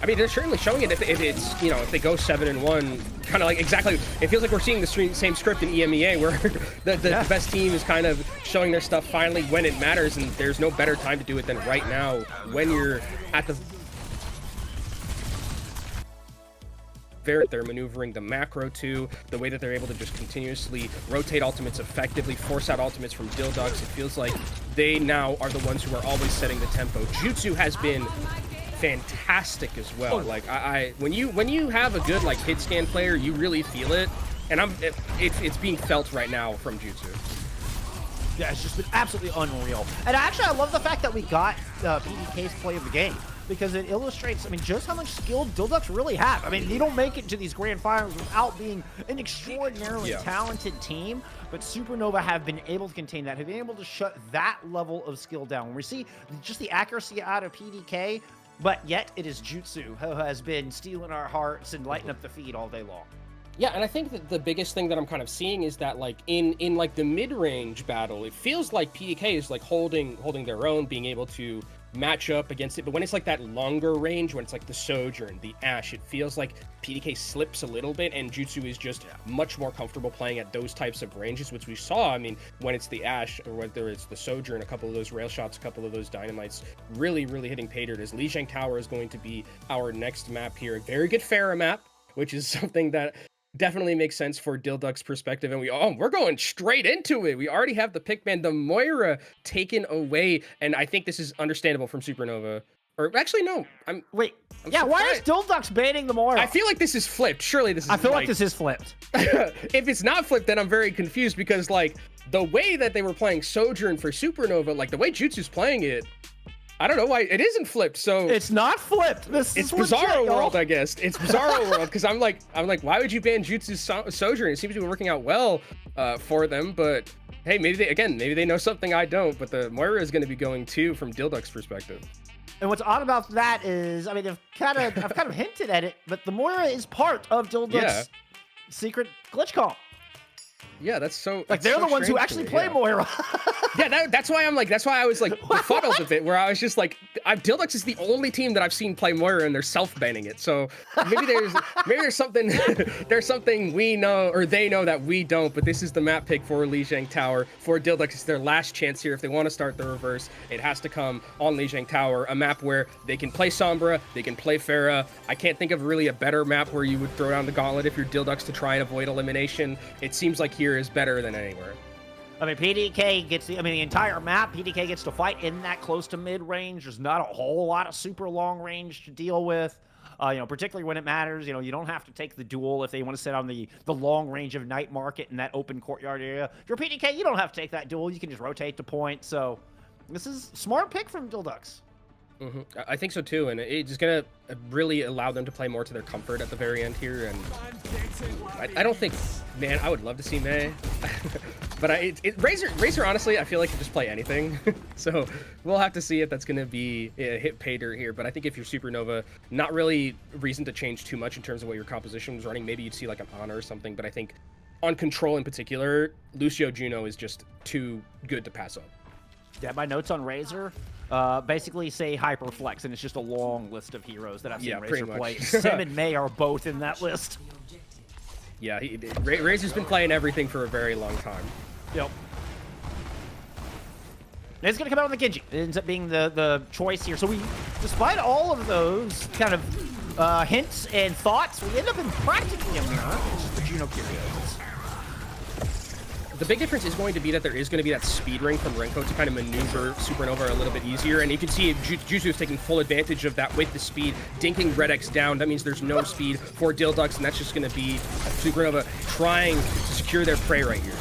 I mean, they're certainly showing it if it's, you know, if they go 7-1, kind of like exactly, it feels like we're seeing the same script in EMEA where the best team is kind of showing their stuff finally when it matters, and there's no better time to do it than right now when you're at the they're maneuvering the macro too, the way that they're able to just continuously rotate ultimates effectively, force out ultimates from Dhillducks. It feels like they now are the ones who are always setting the tempo. Jutsu has been fantastic as well. Like when you have a good like hit scan player, you really feel it, and it's being felt right now from Jutsu. Yeah, it's just been absolutely unreal. And actually, I love the fact that we got PDK's play of the game, because it illustrates, I mean, just how much skill Dhillducks really have. I mean, you don't make it to these grand finals without being an extraordinarily talented team, but Supernova have been able to contain that, have been able to shut that level of skill down. When we see just the accuracy out of PDK, but yet it is Jutsu who has been stealing our hearts and lighting up the feed all day long. Yeah, and I think that the biggest thing that I'm kind of seeing is that like in like the mid-range battle, it feels like PDK is like holding their own, being able to match up against it. But when it's like that longer range, when it's like the Sojourn, the Ashe, it feels like PDK slips a little bit, and Jutsu is just much more comfortable playing at those types of ranges, which we saw. I mean, when it's the Ashe or whether it's the Sojourn, a couple of those rail shots, a couple of those dynamites, really hitting pay dirt. As Lijiang Tower is going to be our next map here. A very good Pharah map, which is something that definitely makes sense for Dhillducks' perspective, and we're going straight into it. We already have the pick ban, the Moira taken away, and I think this is understandable from Supernova. Or actually, no. I'm why is Dhillducks banning the Moira? I feel like this is flipped. Surely this is. I feel like this is flipped. If it's not flipped, then I'm very confused, because like the way that they were playing Sojourn for Supernova, like the way Jutsu's playing it, I don't know why it isn't flipped. So it's not flipped. It's Bizarro World, I guess. It's Bizarro World, because I'm like, why would you ban Jutsu's Sojourn? It seems to be working out well for them, but hey, maybe they know something I don't. But the Moira is going to be going too from Dhillducks' perspective. And what's odd about that is, I mean, I've kind of hinted at it, but the Moira is part of Dhillducks' secret glitch comp. Yeah, that's so. Like they're the ones who actually play Moira. Yeah, that's why I was like befuddled a bit, where I was just like, Dhillducks is the only team that I've seen play Moira, and they're self-banning it. So maybe there's something there's something we know or they know that we don't. But this is the map pick for Lijiang Tower for Dhillducks. It's their last chance here. If they want to start the reverse, it has to come on Lijiang Tower, a map where they can play Sombra, they can play Pharah. I can't think of really a better map where you would throw down the gauntlet if you're Dhillducks to try and avoid elimination. It seems like here is better than anywhere. I mean, PDK gets the entire map. PDK gets to fight in that close to mid-range. There's not a whole lot of super long range to deal with, particularly when it matters. You don't have to take the duel if they want to sit on the long range of Night Market in that open courtyard area. If you're PDK, you don't have to take that duel. You can just rotate to point. So this is a smart pick from Dhillducks. Mm-hmm. I think so too, and it's gonna really allow them to play more to their comfort at the very end here. And I don't think, man, I would love to see May, but Razor honestly, I feel like can just play anything. So we'll have to see if that's gonna be a hit pay dirt here. But I think if you're Supernova, not really reason to change too much in terms of what your composition was running. Maybe you'd see like an Honor or something. But I think on Control in particular, Lucio Juno is just too good to pass up. Yeah, my notes on Razor basically say Hyperflex, and it's just a long list of heroes that I've seen Razor play. Sim and May are both in that list. Yeah, Razor's been playing everything for a very long time. Yep. And it's going to come out on the Genji. It ends up being the choice here. So despite all of those kind of hints and thoughts, we end up in practically a mirror. It's just the Juno Curios. The big difference is going to be that there is going to be that speed ring from Renko to kind of maneuver Supernova a little bit easier, and you can see Jutsu is taking full advantage of that with the speed, dinking Red X down. That means there's no speed for Dhillducks, and that's just going to be Supernova trying to secure their prey right here.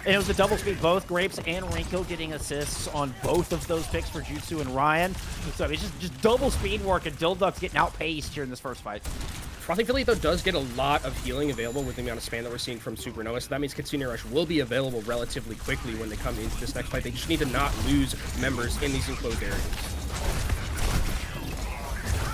And it was a double speed, both Grapes and Rinko getting assists on both of those picks for Jutsu and Ryan. So it's just double speed work, and Dhillducks getting outpaced here in this first fight. Frothy Philly, though, does get a lot of healing available with the amount of spam that we're seeing from Supernova, so that means Kitsune Rush will be available relatively quickly when they come into this next fight. They just need to not lose members in these enclosed areas.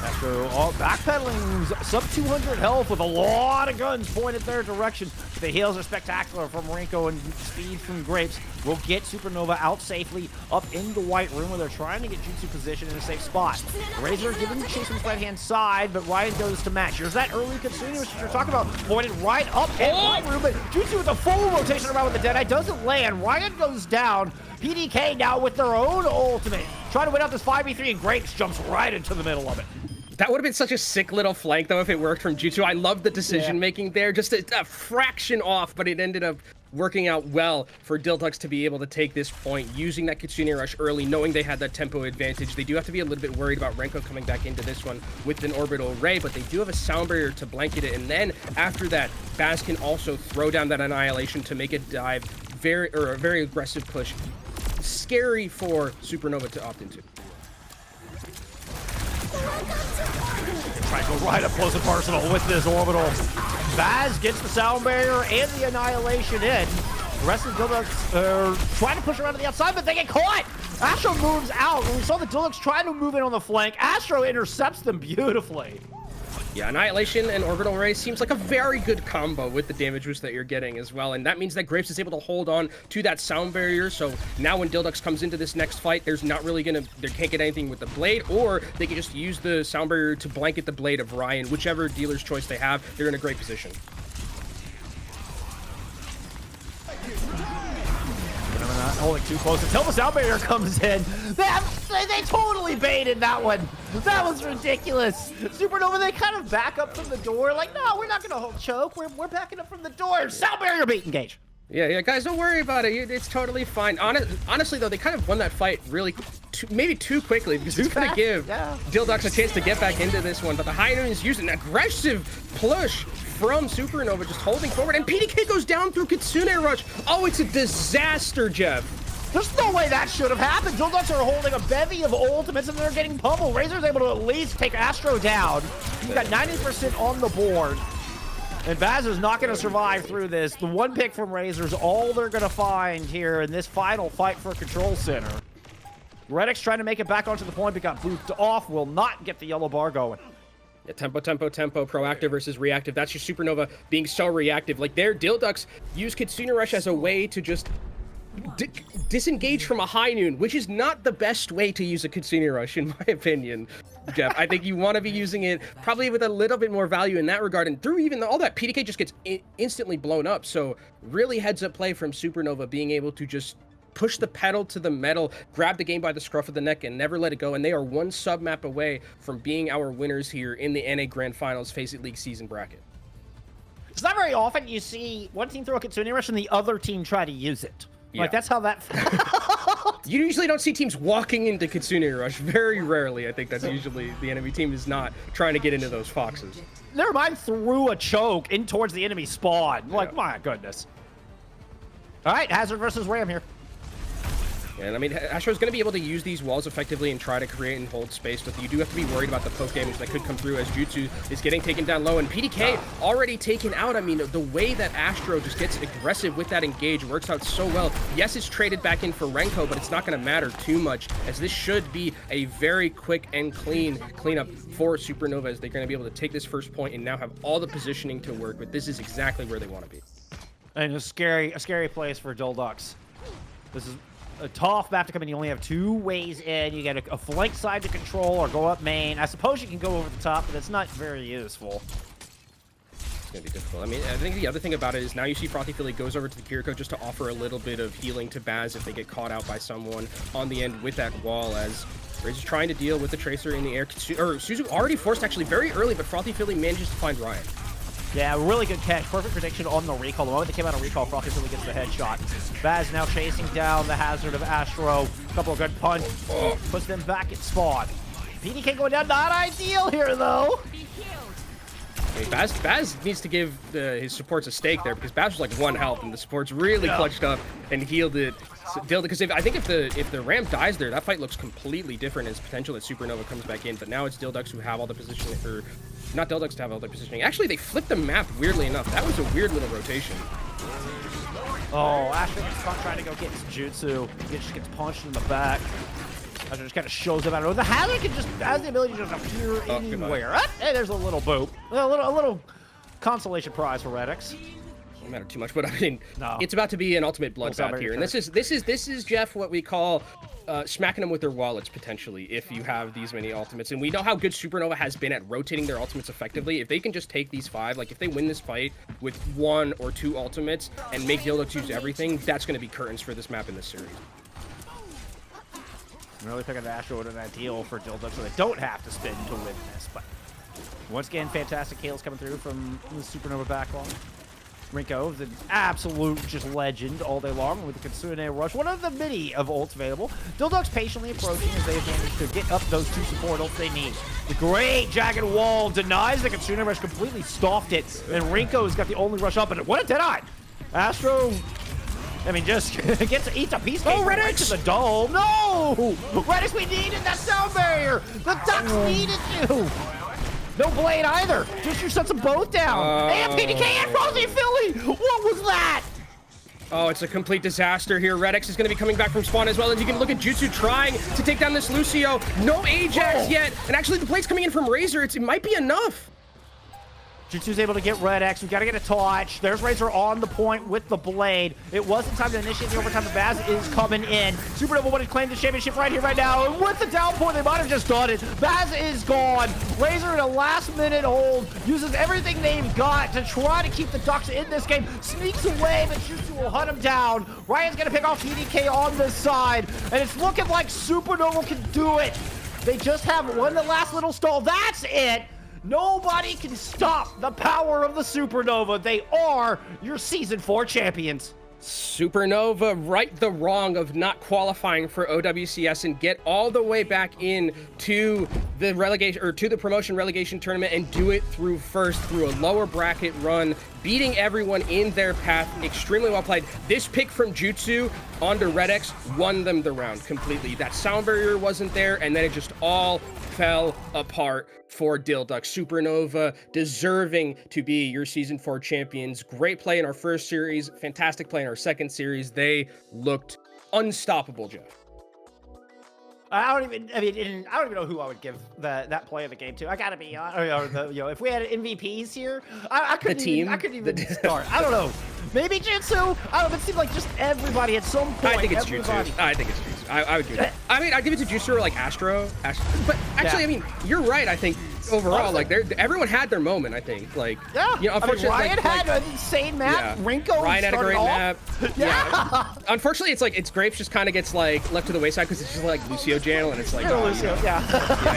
After all backpedaling, sub 200 health with a lot of guns pointed their direction. The heals are spectacular from Rinko and speed from Grapes. Will get Supernova out safely up in the white room where they're trying to get Jutsu positioned in a safe spot. Razor giving chase from his right-hand side, but Ryan goes to match. Here's that early Kitsune, which you're talking about, pointed right up in white room, but Jutsu with a full rotation around with the Deadeye doesn't land. Ryan goes down. PDK now with their own ultimate. Trying to win out this 5v3, and Grapes jumps right into the middle of it. That would have been such a sick little flank, though, if it worked from Jutsu. I love the decision-making there. Just a fraction off, but it ended up working out well for Dhillducks to be able to take this point, using that Kitsune Rush early, knowing they had that tempo advantage. They do have to be a little bit worried about Renko coming back into this one with an orbital ray, but they do have a sound barrier to blanket it. And then after that, Baz can also throw down that Annihilation to make it dive a very aggressive push. Scary for Supernova to opt into. Try to go right up close and personal with this orbital. Baz gets the sound barrier and the Annihilation in. The rest of the Dhillducks are trying to push around to the outside, but they get caught. Astro moves out. When we saw the Dhillducks trying to move in on the flank, Astro intercepts them beautifully. Yeah, Annihilation and Orbital Ray seems like a very good combo with the damage boost that you're getting as well, and that means that Grapes is able to hold on to that sound barrier, so now when Dhillducks comes into this next fight, they can't get anything with the blade, or they can just use the sound barrier to blanket the blade of Ryan. Whichever dealer's choice they have, they're in a great position. Holding too close until the sound barrier comes in. They totally baited that one. That was ridiculous. Supernova, they kind of back up from the door, like, no, we're not going to hold choke. We're backing up from the door. Sound barrier bait, engage. Yeah, guys, don't worry about it. It's totally fine. Honestly, though, they kind of won that fight really, maybe too quickly, because it's going to give Dhillducks a chance to get back into this one. But the High Noon is using an aggressive push from Supernova, just holding forward, and PDK goes down through Kitsune Rush. Oh, it's a disaster, Jeff. There's no way that should have happened. Dhillducks are holding a bevy of ultimates, and they're getting pummeled. Razor's able to at least take Astro down. He's got 90% on the board. And Baz is not going to survive through this. The one pick from Razor's all they're going to find here in this final fight for Control Center. Reddick's trying to make it back onto the point, but got booped off. Will not get the yellow bar going. Yeah, tempo, proactive versus reactive. That's your Supernova being so reactive. Like, their Dhillducks use Kitsune Rush as a way to just disengage from a High Noon, which is not the best way to use a Kitsune Rush, in my opinion, Jeff. I think you want to be using it probably with a little bit more value in that regard. And through even all that, PDK just gets instantly blown up. So really heads up play from Supernova, being able to just push the pedal to the metal, grab the game by the scruff of the neck, and never let it go. And they are one sub map away from being our winners here in the NA Grand Finals FACEIT League season bracket. It's not very often you see one team throw a Kitsune Rush and the other team try to use it. Yeah. Like, that's how that felt. You usually don't see teams walking into Kitsune Rush. Very rarely. I think that's usually the enemy team is not trying to get into those foxes. Never mind, threw a choke in towards the enemy spawn. Like, my goodness. All right, Hazard versus Ram here. And I mean, Astro's going to be able to use these walls effectively and try to create and hold space, but you do have to be worried about the poke damage that could come through as Jutsu is getting taken down low, and PDK already taken out. I mean, the way that Astro just gets aggressive with that engage works out so well. Yes, it's traded back in for Renko, but it's not going to matter too much, as this should be a very quick and clean cleanup for Supernova, as they're going to be able to take this first point and now have all the positioning to work with. This is exactly where they want to be. And a scary place for Dhillducks. This is a tough map to come in. You only have two ways in. You get a flank side to control or go up main. I suppose you can go over the top, but it's not very useful. It's going to be difficult. I mean, I think the other thing about it is now you see Frothy Philly goes over to the Kiriko just to offer a little bit of healing to Baz if they get caught out by someone on the end with that wall, as Razor's trying to deal with the Tracer in the air. Suzu already forced actually very early, but Frothy Philly manages to find Ryan. Yeah, really good catch. Perfect prediction on the recall. The moment they came out of recall, Frothy Philly gets the headshot. Baz now chasing down the Hazard of Astro. Couple of good punch. Puts them back at spawn. PDK going down. Not ideal here, though. I mean, Baz needs to give his supports a stake there, because Baz was like 1 health, and the supports really clutched up and healed it. Because I think if the ramp dies there, that fight looks completely different. It's potential that Supernova comes back in, but now it's Dhillducks who have all the positioning, or not Dhillducks to have all the positioning. Actually, they flipped the map weirdly enough. That was a weird little rotation. Oh, Asher gets caught trying to go get his jutsu. He just gets punched in the back. Asher just kind of shows up out of the Havoc and just has the ability to just appear anywhere. Hey, there's a little boop. A little consolation prize for Redix. Don't matter too much, but I mean, No. it's about to be an ultimate bloodbath here, and this is Jeff, what we call smacking them with their wallets potentially if you have these many ultimates. And we know how good Supernova has been at rotating their ultimates effectively. If they can just take these 5, like if they win this fight with 1 or 2 ultimates and make Dhillducks use everything, that's going to be curtains for this map in this series. I'm really picking the Astro with an ideal for Dhillducks so they don't have to spin to win this. But once again, fantastic kills coming through from the Supernova backlog. Rinko is an absolute just legend all day long with the Kitsune Rush, one of the many of ults available. Dhillducks patiently approaching as they've managed to get up those 2 support ults they need. The great Jagged Wall denies the Kitsune Rush, completely stuffed it, and Rinko's got the only rush up, and what a dead-eye! Astro, I mean, just eats a piece right to the dome. No! Redix, we needed that sound barrier! The Ducks needed you! No blade either. Just your sets them both down. And PDK and Rosie Philly. What was that? Oh, it's a complete disaster here. Redix is going to be coming back from spawn as well. And you can look at Jutsu trying to take down this Lucio. No Ajax yet. And actually, the plate's coming in from Razor. It might be enough. Jutsu's able to get Red X. We've got to get a touch. There's Razor on the point with the blade. It wasn't time to initiate the overtime. The Baz is coming in. Supernova wanted to claim the championship right here, right now. And with the down point, they might have just done it. Baz is gone. Razor in a last-minute hold uses everything they've got to try to keep the Ducks in this game. Sneaks away, but Jutsu will hunt him down. Ryan's going to pick off PDK on this side. And it's looking like Supernova can do it. They just have one last little stall. That's it. Nobody can stop the power of the Supernova. They are your Season 4 champions. Supernova right the wrong of not qualifying for OWCS and get all the way back in to the relegation, or to the promotion relegation tournament, and do it through a lower bracket run, beating everyone in their path. Extremely well played. This pick from Jutsu onto Redix won them the round completely. That sound barrier wasn't there, and then it just all fell apart for Dhillducks. Supernova deserving to be your Season 4 champions. Great play in our first series, fantastic play in our second series. They looked unstoppable, Jeff. I don't even know who I would give that play of the game to. I gotta be honest. If we had MVPs here, I couldn't even start. I don't know. Maybe Jutsu. I don't know. It seemed like just everybody at some point. I think it's Jutsu. I think it's Jutsu. I would give it. I mean, I'd give it to Jutsu or like Astro. But actually, I mean, you're right. I think overall, like everyone had their moment. I think, like, you know, unfortunately, Ryan had an insane map. Yeah. Rinko Ryan had a great map. Yeah. Unfortunately, it's like Grapes just kind of gets like left to the wayside because it's just like Lucio Channel, and it's like, Lucio, yeah,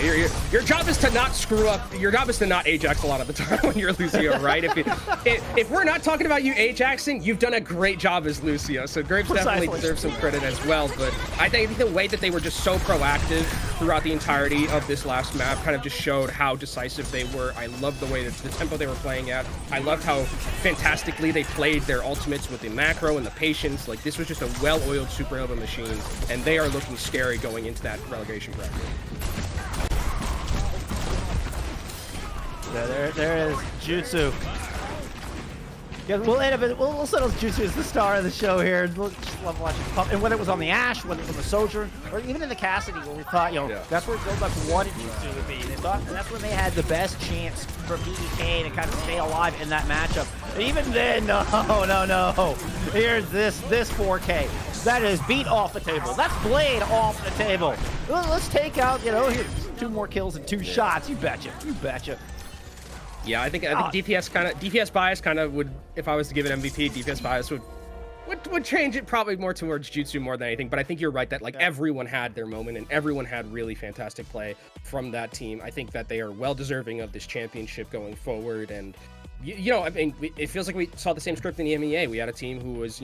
your job is to not screw up. Your job is to not Ajax a lot of the time when you're Lucio, right? If we're not talking about you Ajaxing, you've done a great job as Lucio. So Grapes definitely deserves some credit as well. But I think the way that they were just so proactive throughout the entirety of this last map kind of just showed how decisive they were. I love the way that the tempo they were playing at. I loved how fantastically they played their ultimates with the macro and the patience. Like, this was just a well-oiled Supernova machine, and they are looking scary going into that relegation bracket. There is Jutsu. Yeah, we'll end up. We'll settle Jutsu as the star of the show here. We'll just love watching him pump. And whether it was on the Ash, whether it was on the Sojourn, or even in the Cassidy, where we thought, that's where Dhillducks wanted Jutsu to be. They thought that's where they had the best chance for PDK to kind of stay alive in that matchup. And even then, no. Here's this 4K. That is beat off the table. That's Blade off the table. Let's take out, here's 2 more kills and 2 shots. You betcha. Yeah, I think DPS bias kind of would, if I was to give it MVP, DPS bias would change it probably more towards Jutsu more than anything. But I think you're right that everyone had their moment and everyone had really fantastic play from that team. I think that they are well deserving of this championship going forward. And I mean, it feels like we saw the same script in the EMEA. We had a team who was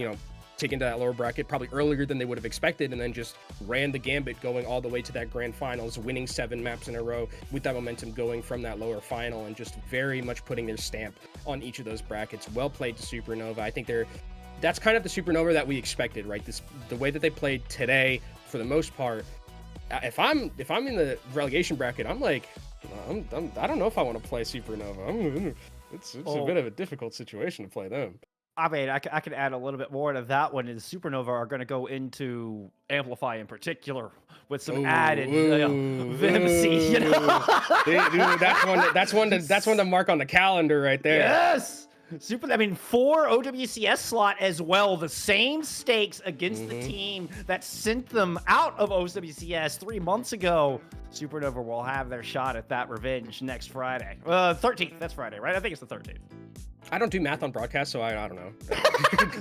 taken to that lower bracket probably earlier than they would have expected, and then just ran the gambit going all the way to that grand finals, winning 7 maps in a row with that momentum going from that lower final, and just very much putting their stamp on each of those brackets. Well played to Supernova. I think that's kind of the Supernova that we expected, right? The way that they played today, for the most part. If I'm in the relegation bracket, I'm like, I don't know if I want to play Supernova. It's a bit of a difficult situation to play them. I mean, I could add a little bit more to that one. Is Supernova are going to go into Amplify in particular with some added vimsy, you know? Dude, that's one to mark on the calendar right there. Yes. 4 OWCS slot as well. The same stakes against the team that sent them out of OWCS 3 months ago. Supernova will have their shot at that revenge next Friday. 13th. That's Friday, right? I think it's the 13th. I don't do math on broadcast, so I don't know.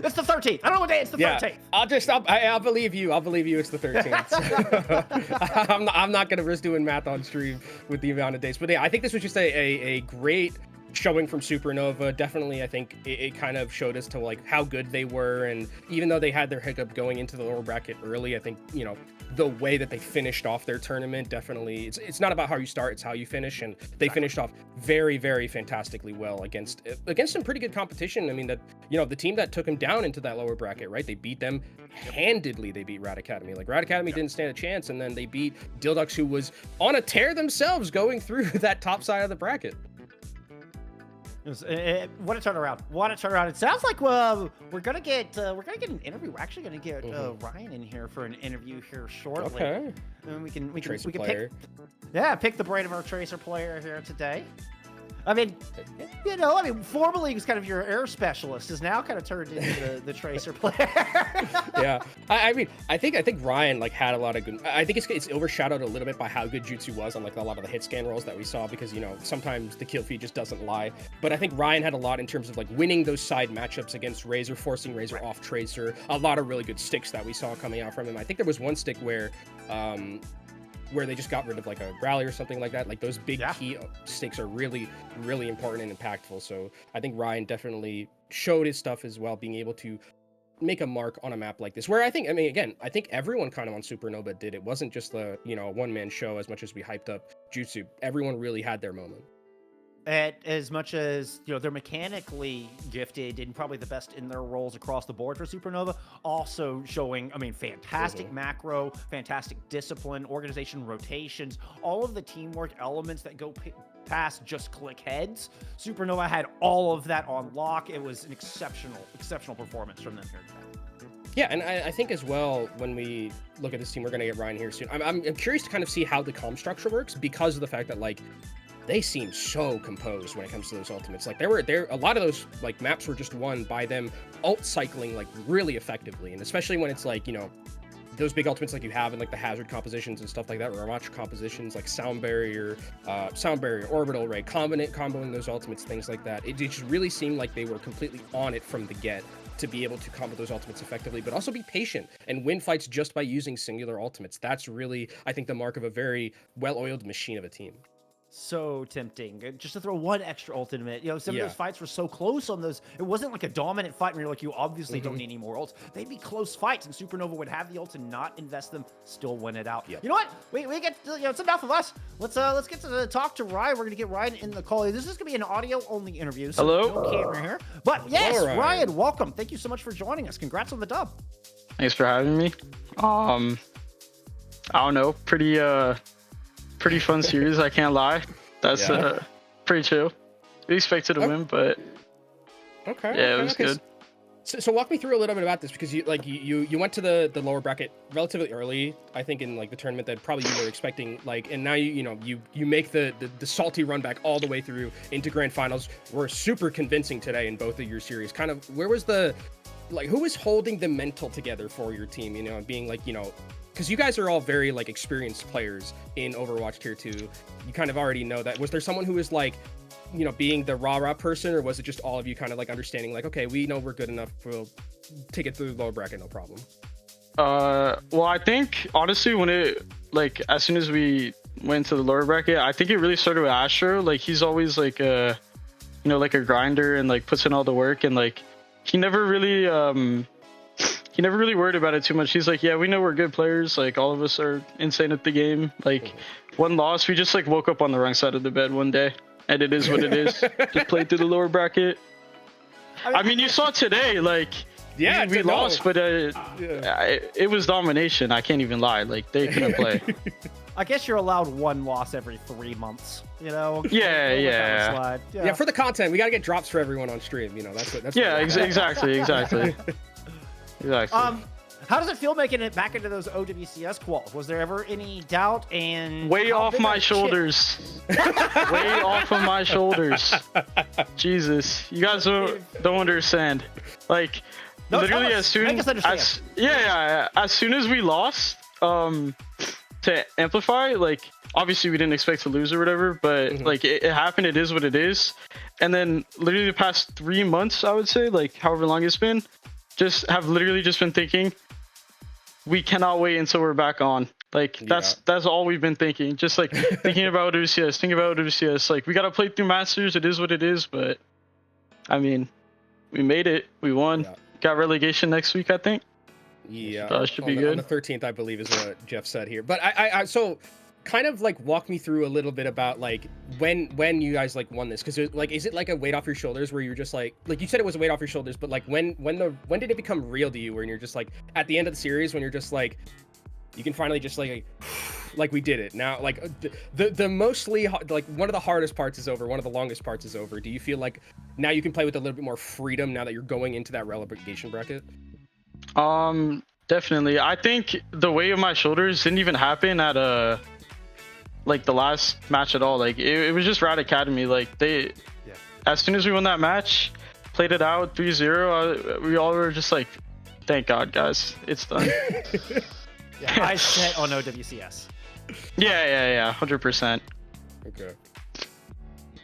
It's the 13th. I don't know what day. It's the 13th. I'll believe you. I'll believe you. It's the 13th. I'm not gonna risk doing math on stream with the amount of days. But yeah, I think this was just a great showing from Supernova. Definitely, I think it kind of showed us to like how good they were, and even though they had their hiccup going into the lower bracket early, I think, you know, the way that they finished off their tournament, definitely it's not about how you start, it's how you finish, and they finished off very, very fantastically well against some pretty good competition. I mean, that, you know, the team that took them down into that lower bracket, right, they beat them handedly. They beat Rad Academy. Like, Rad Academy didn't stand a chance, and then they beat Dhillducks, who was on a tear themselves going through that top side of the bracket. What a turnaround! What a turnaround! It sounds like we're gonna get an interview. We're actually gonna get Ryan in here for an interview here shortly. Okay. And we can pick the brain of our Tracer player here today. I mean, you know, formerly he was kind of your air specialist, is now kind of turned into the Tracer player. Yeah, I mean, I think Ryan like had a lot of good. I think it's overshadowed a little bit by how good Jutsu was on like a lot of the hit scan rolls that we saw, because, you know, sometimes the kill feed just doesn't lie. But I think Ryan had a lot in terms of like winning those side matchups against Razor, forcing Razor off Tracer. A lot of really good sticks that we saw coming out from him. I think there was one stick where they just got rid of like a rally or something like that. Like, those big key stakes are really, really important and impactful. So I think Ryan definitely showed his stuff as well, being able to make a mark on a map like this, where I think everyone kind of on Supernova did. It wasn't just a one-man show as much as we hyped up Jutsu. Everyone really had their moment. As much as, you know, they're mechanically gifted and probably the best in their roles across the board for Supernova, also showing, fantastic macro, fantastic discipline, organization, rotations, all of the teamwork elements that go past just click heads. Supernova had all of that on lock. It was an exceptional performance from them here today. Yeah, and I think as well, when we look at this team, we're going to get Ryan here soon. I'm curious to kind of see how the comm structure works, because of the fact that, like, they seem so composed when it comes to those ultimates. Like, there a lot of those like maps were just won by them ult cycling like really effectively, and especially when it's like, you know, those big ultimates like you have in like the hazard compositions and stuff like that, or Overwatch compositions like sound barrier, orbital ray, comboing those ultimates, things like that. It just really seemed like they were completely on it from the get to be able to combo those ultimates effectively, but also be patient and win fights just by using singular ultimates. That's really, I think, the mark of a very well-oiled machine of a team. So tempting just to throw one extra ultimate. You know, some of those fights were so close on those. It wasn't like a dominant fight where you're like, you obviously don't need any more ults. They'd be close fights, and Supernova would have the ults and not invest them, still win it out. You know what? We get, you know, it's enough of us. Let's get to talk to Ryan. We're gonna get Ryan in the call. This is gonna be an audio only interview. So hello. No camera here. But yes, hello, Ryan, welcome. Thank you so much for joining us. Congrats on the dub. Thanks for having me. I don't know, pretty fun series, I can't lie. That's pretty chill. We expected to win, but it was good. So walk me through a little bit about this, because you went to the lower bracket relatively early, I think, in like the tournament that probably you were expecting, like, and now you make the salty run back all the way through into grand finals. Were super convincing today in both of your series. Kind of, where was who was holding the mental together for your team, you know, and being like, you know, because you guys are all very like experienced players in Overwatch Tier 2. You kind of already know that. Was there someone who was like, you know, being the rah-rah person, or was it just all of you kind of like understanding like, okay, we know we're good enough, we'll take it through the lower bracket, no problem? Well, I think honestly, when it, like, as soon as we went to the lower bracket, I think it really started with Astro. Like, he's always like a, you know, like a grinder and like puts in all the work, and like he never really he never really worried about it too much. He's like, yeah, we know we're good players. Like, all of us are insane at the game. Like, one loss, we just like woke up on the wrong side of the bed one day, and it is what it is. Just played through the lower bracket. I mean, you saw today, like, Yeah, we lost, but it was domination. I can't even lie. Like, they couldn't play. I guess you're allowed one loss every 3 months. You know? Yeah. Yeah, for the content, we gotta get drops for everyone on stream. You know, that's what. Exactly. How does it feel making it back into those OWCS quals? Was there ever any doubt? And way off my shoulders. Way off of my shoulders. Jesus, you guys don't understand. Like, no, literally as soon as we lost to Amplify, like, obviously we didn't expect to lose or whatever, but like it happened. It is what it is. And then literally the past 3 months, I would say, like however long it's been, just have literally just been thinking, we cannot wait until we're back on. Like, that's all we've been thinking. Just like thinking about WCS, Like, we got to play through Masters. It is what it is. But I mean, we made it. We won. Yeah. Got relegation next week, I think. Yeah. Should be good. On the 13th, I believe, is what Jeff said here. But I so kind of like walk me through a little bit about like when you guys like won this, because like, is it like a weight off your shoulders where you're just like you said it was a weight off your shoulders, but like when did it become real to you, where you're just like at the end of the series when you're just like you can finally just like we did it now, like the mostly like one of the hardest parts is over, one of the longest parts is over? Do you feel like now you can play with a little bit more freedom now that you're going into that relegation bracket? Definitely. I think the weight of my shoulders didn't even happen at like the last match at all. Like it was just Rad Academy. Like as soon as we won that match, played it out 3-0, we all were just like, thank God, guys, it's done. I set on OWCS. Yeah, 100%. Okay.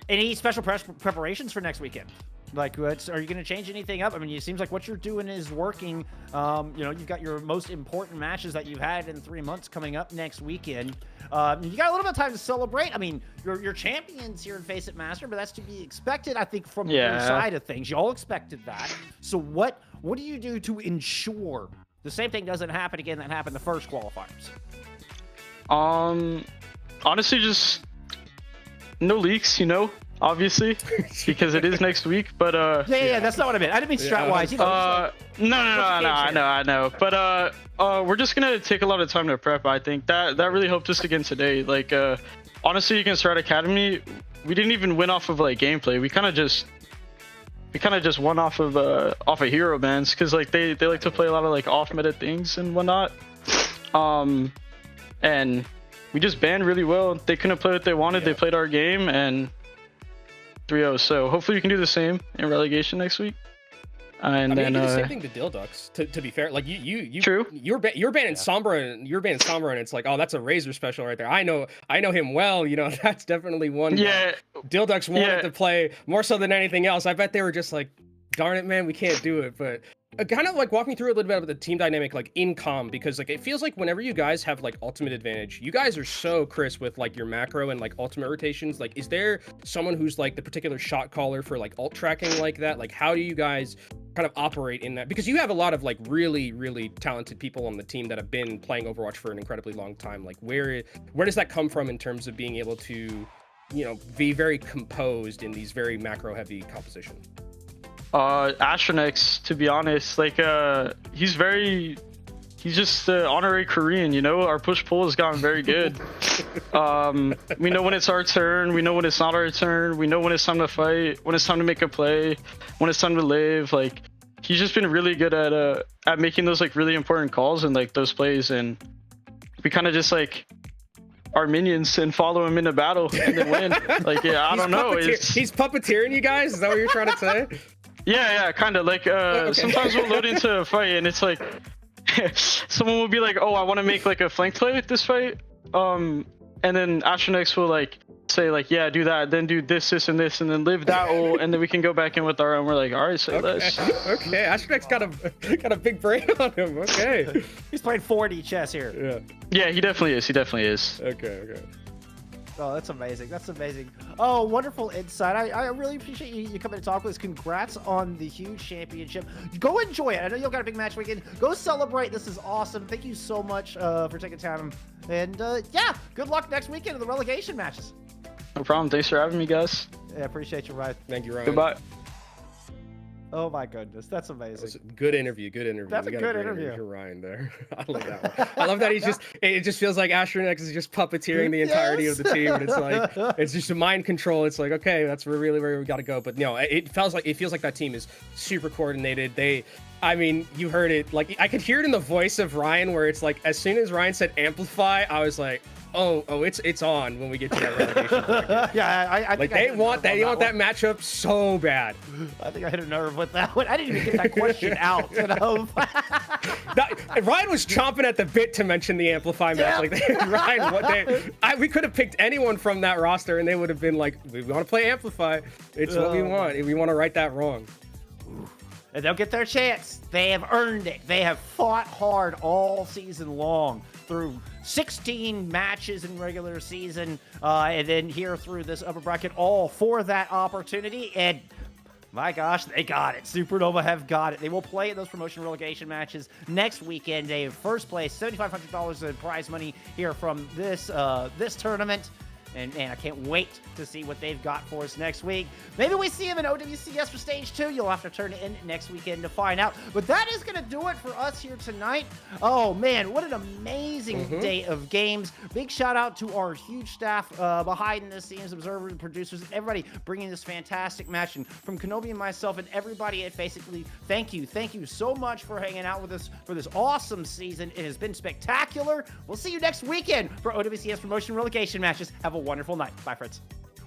Any special preparations for next weekend? Like, are you going to change anything up? I mean, it seems like what you're doing is working. You've got your most important matches that you've had in 3 months coming up next weekend. You got a little bit of time to celebrate. I mean, you're champions here in FACEIT Master, but that's to be expected, I think, from your side of things. You all expected that. So what do you do to ensure the same thing doesn't happen again that happened the first qualifiers? Honestly, just no leaks, obviously, because it is next week. But yeah, that's not what I meant. I didn't mean strat-wise. No, I know. But we're just gonna take a lot of time to prep. I think that really helped us again today. Like, honestly, against Strat Academy, we didn't even win off of like gameplay. We kind of just won off of hero bans, because like they like to play a lot of like off meta things and whatnot. And we just banned really well. They couldn't play what they wanted. They played our game and 3-0. So hopefully we can do the same in relegation next week. And then you did the same thing to Dhillducks. To be fair, like you true. You're banning Sombra, and it's like, oh, that's a Razor special right there. I know him well. That's definitely one. Yeah. Dhillducks wanted to play more so than anything else. I bet they were just like, darn it, man, we can't do it. But kind of like walk me through a little bit of the team dynamic, like in comm, because like it feels like whenever you guys have like ultimate advantage, you guys are so crisp with like your macro and like ultimate rotations. Like, is there someone who's like the particular shot caller for like ult tracking like that? Like, how do you guys kind of operate in that? Because you have a lot of like really, really talented people on the team that have been playing Overwatch for an incredibly long time. Like, where does that come from in terms of being able to, be very composed in these very macro heavy compositions? Astronex, to be honest, like he's just honorary Korean, our push pull has gotten very good. We know when it's our turn, we know when it's not our turn, we know when it's time to fight, when it's time to make a play, when it's time to live. Like, he's just been really good at making those like really important calls and like those plays, and we kind of just like our minions and follow him into battle and then win. Like, I don't know. He's puppeteering you guys? Is that what you're trying to say? Yeah, kind of. Like, sometimes we'll load into a fight and it's like, someone will be like, oh, I want to make like a flank play with this fight. And then Astronex will like say like, yeah, do that, then do this, and this, and then live that ult, and then we can go back in with our own. We're like, all right, say less. Okay, Astronex got a big brain on him. Okay. He's playing 4D chess here. Yeah, he definitely is. Okay. Oh, that's amazing. That's amazing. Oh, wonderful insight. I really appreciate you coming to talk with us. Congrats on the huge championship. Go enjoy it. I know you've got a big match weekend. Go celebrate. This is awesome. Thank you so much for taking time. And yeah, good luck next weekend in the relegation matches. No problem. Thanks for having me, guys. Yeah, appreciate you, Ryan. Thank you, Ryan. Goodbye. Oh my goodness, that's amazing. Good interview. Good interview. That's We a got good great interview. for Ryan there. I love that one. I love that he's just. It just feels like Astronex is just puppeteering the entirety of the team, and it's like it's just a mind control. It's like, okay, that's really where we got to go. But no, it feels like that team is super coordinated. I mean, you heard it. Like I could hear it in the voice of Ryan, where it's like as soon as Ryan said amplify, I was like, oh, it's on when we get to that relegation bracket. Yeah, I Like think I they hit a want nerve on that matchup so bad. I think I hit a nerve with that one. I didn't even get that question out. You know. Ryan was chomping at the bit to mention the Amplify match. Yeah. Like Ryan, we could have picked anyone from that roster, and they would have been like, "We want to play Amplify. It's what we want. We want to right that wrong." And they'll get their chance. They have earned it. They have fought hard all season long through 16 matches in regular season, and then here through this upper bracket, all for that opportunity. And my gosh, they got it. Supernova have got it. They will play in those promotion relegation matches next weekend. They have first place, $7,500 in prize money here from this tournament. And man, I can't wait to see what they've got for us next week. Maybe we see them in OWCS for Stage 2. You'll have to turn in next weekend to find out. But that is going to do it for us here tonight. Oh, man, what an amazing day of games. Big shout out to our huge staff behind the scenes, observers, producers, everybody bringing this fantastic match. And from Kenobi and myself and everybody at FACEIT League, thank you. Thank you so much for hanging out with us for this awesome season. It has been spectacular. We'll see you next weekend for OWCS promotion relegation matches. Have a wonderful night. Bye, friends.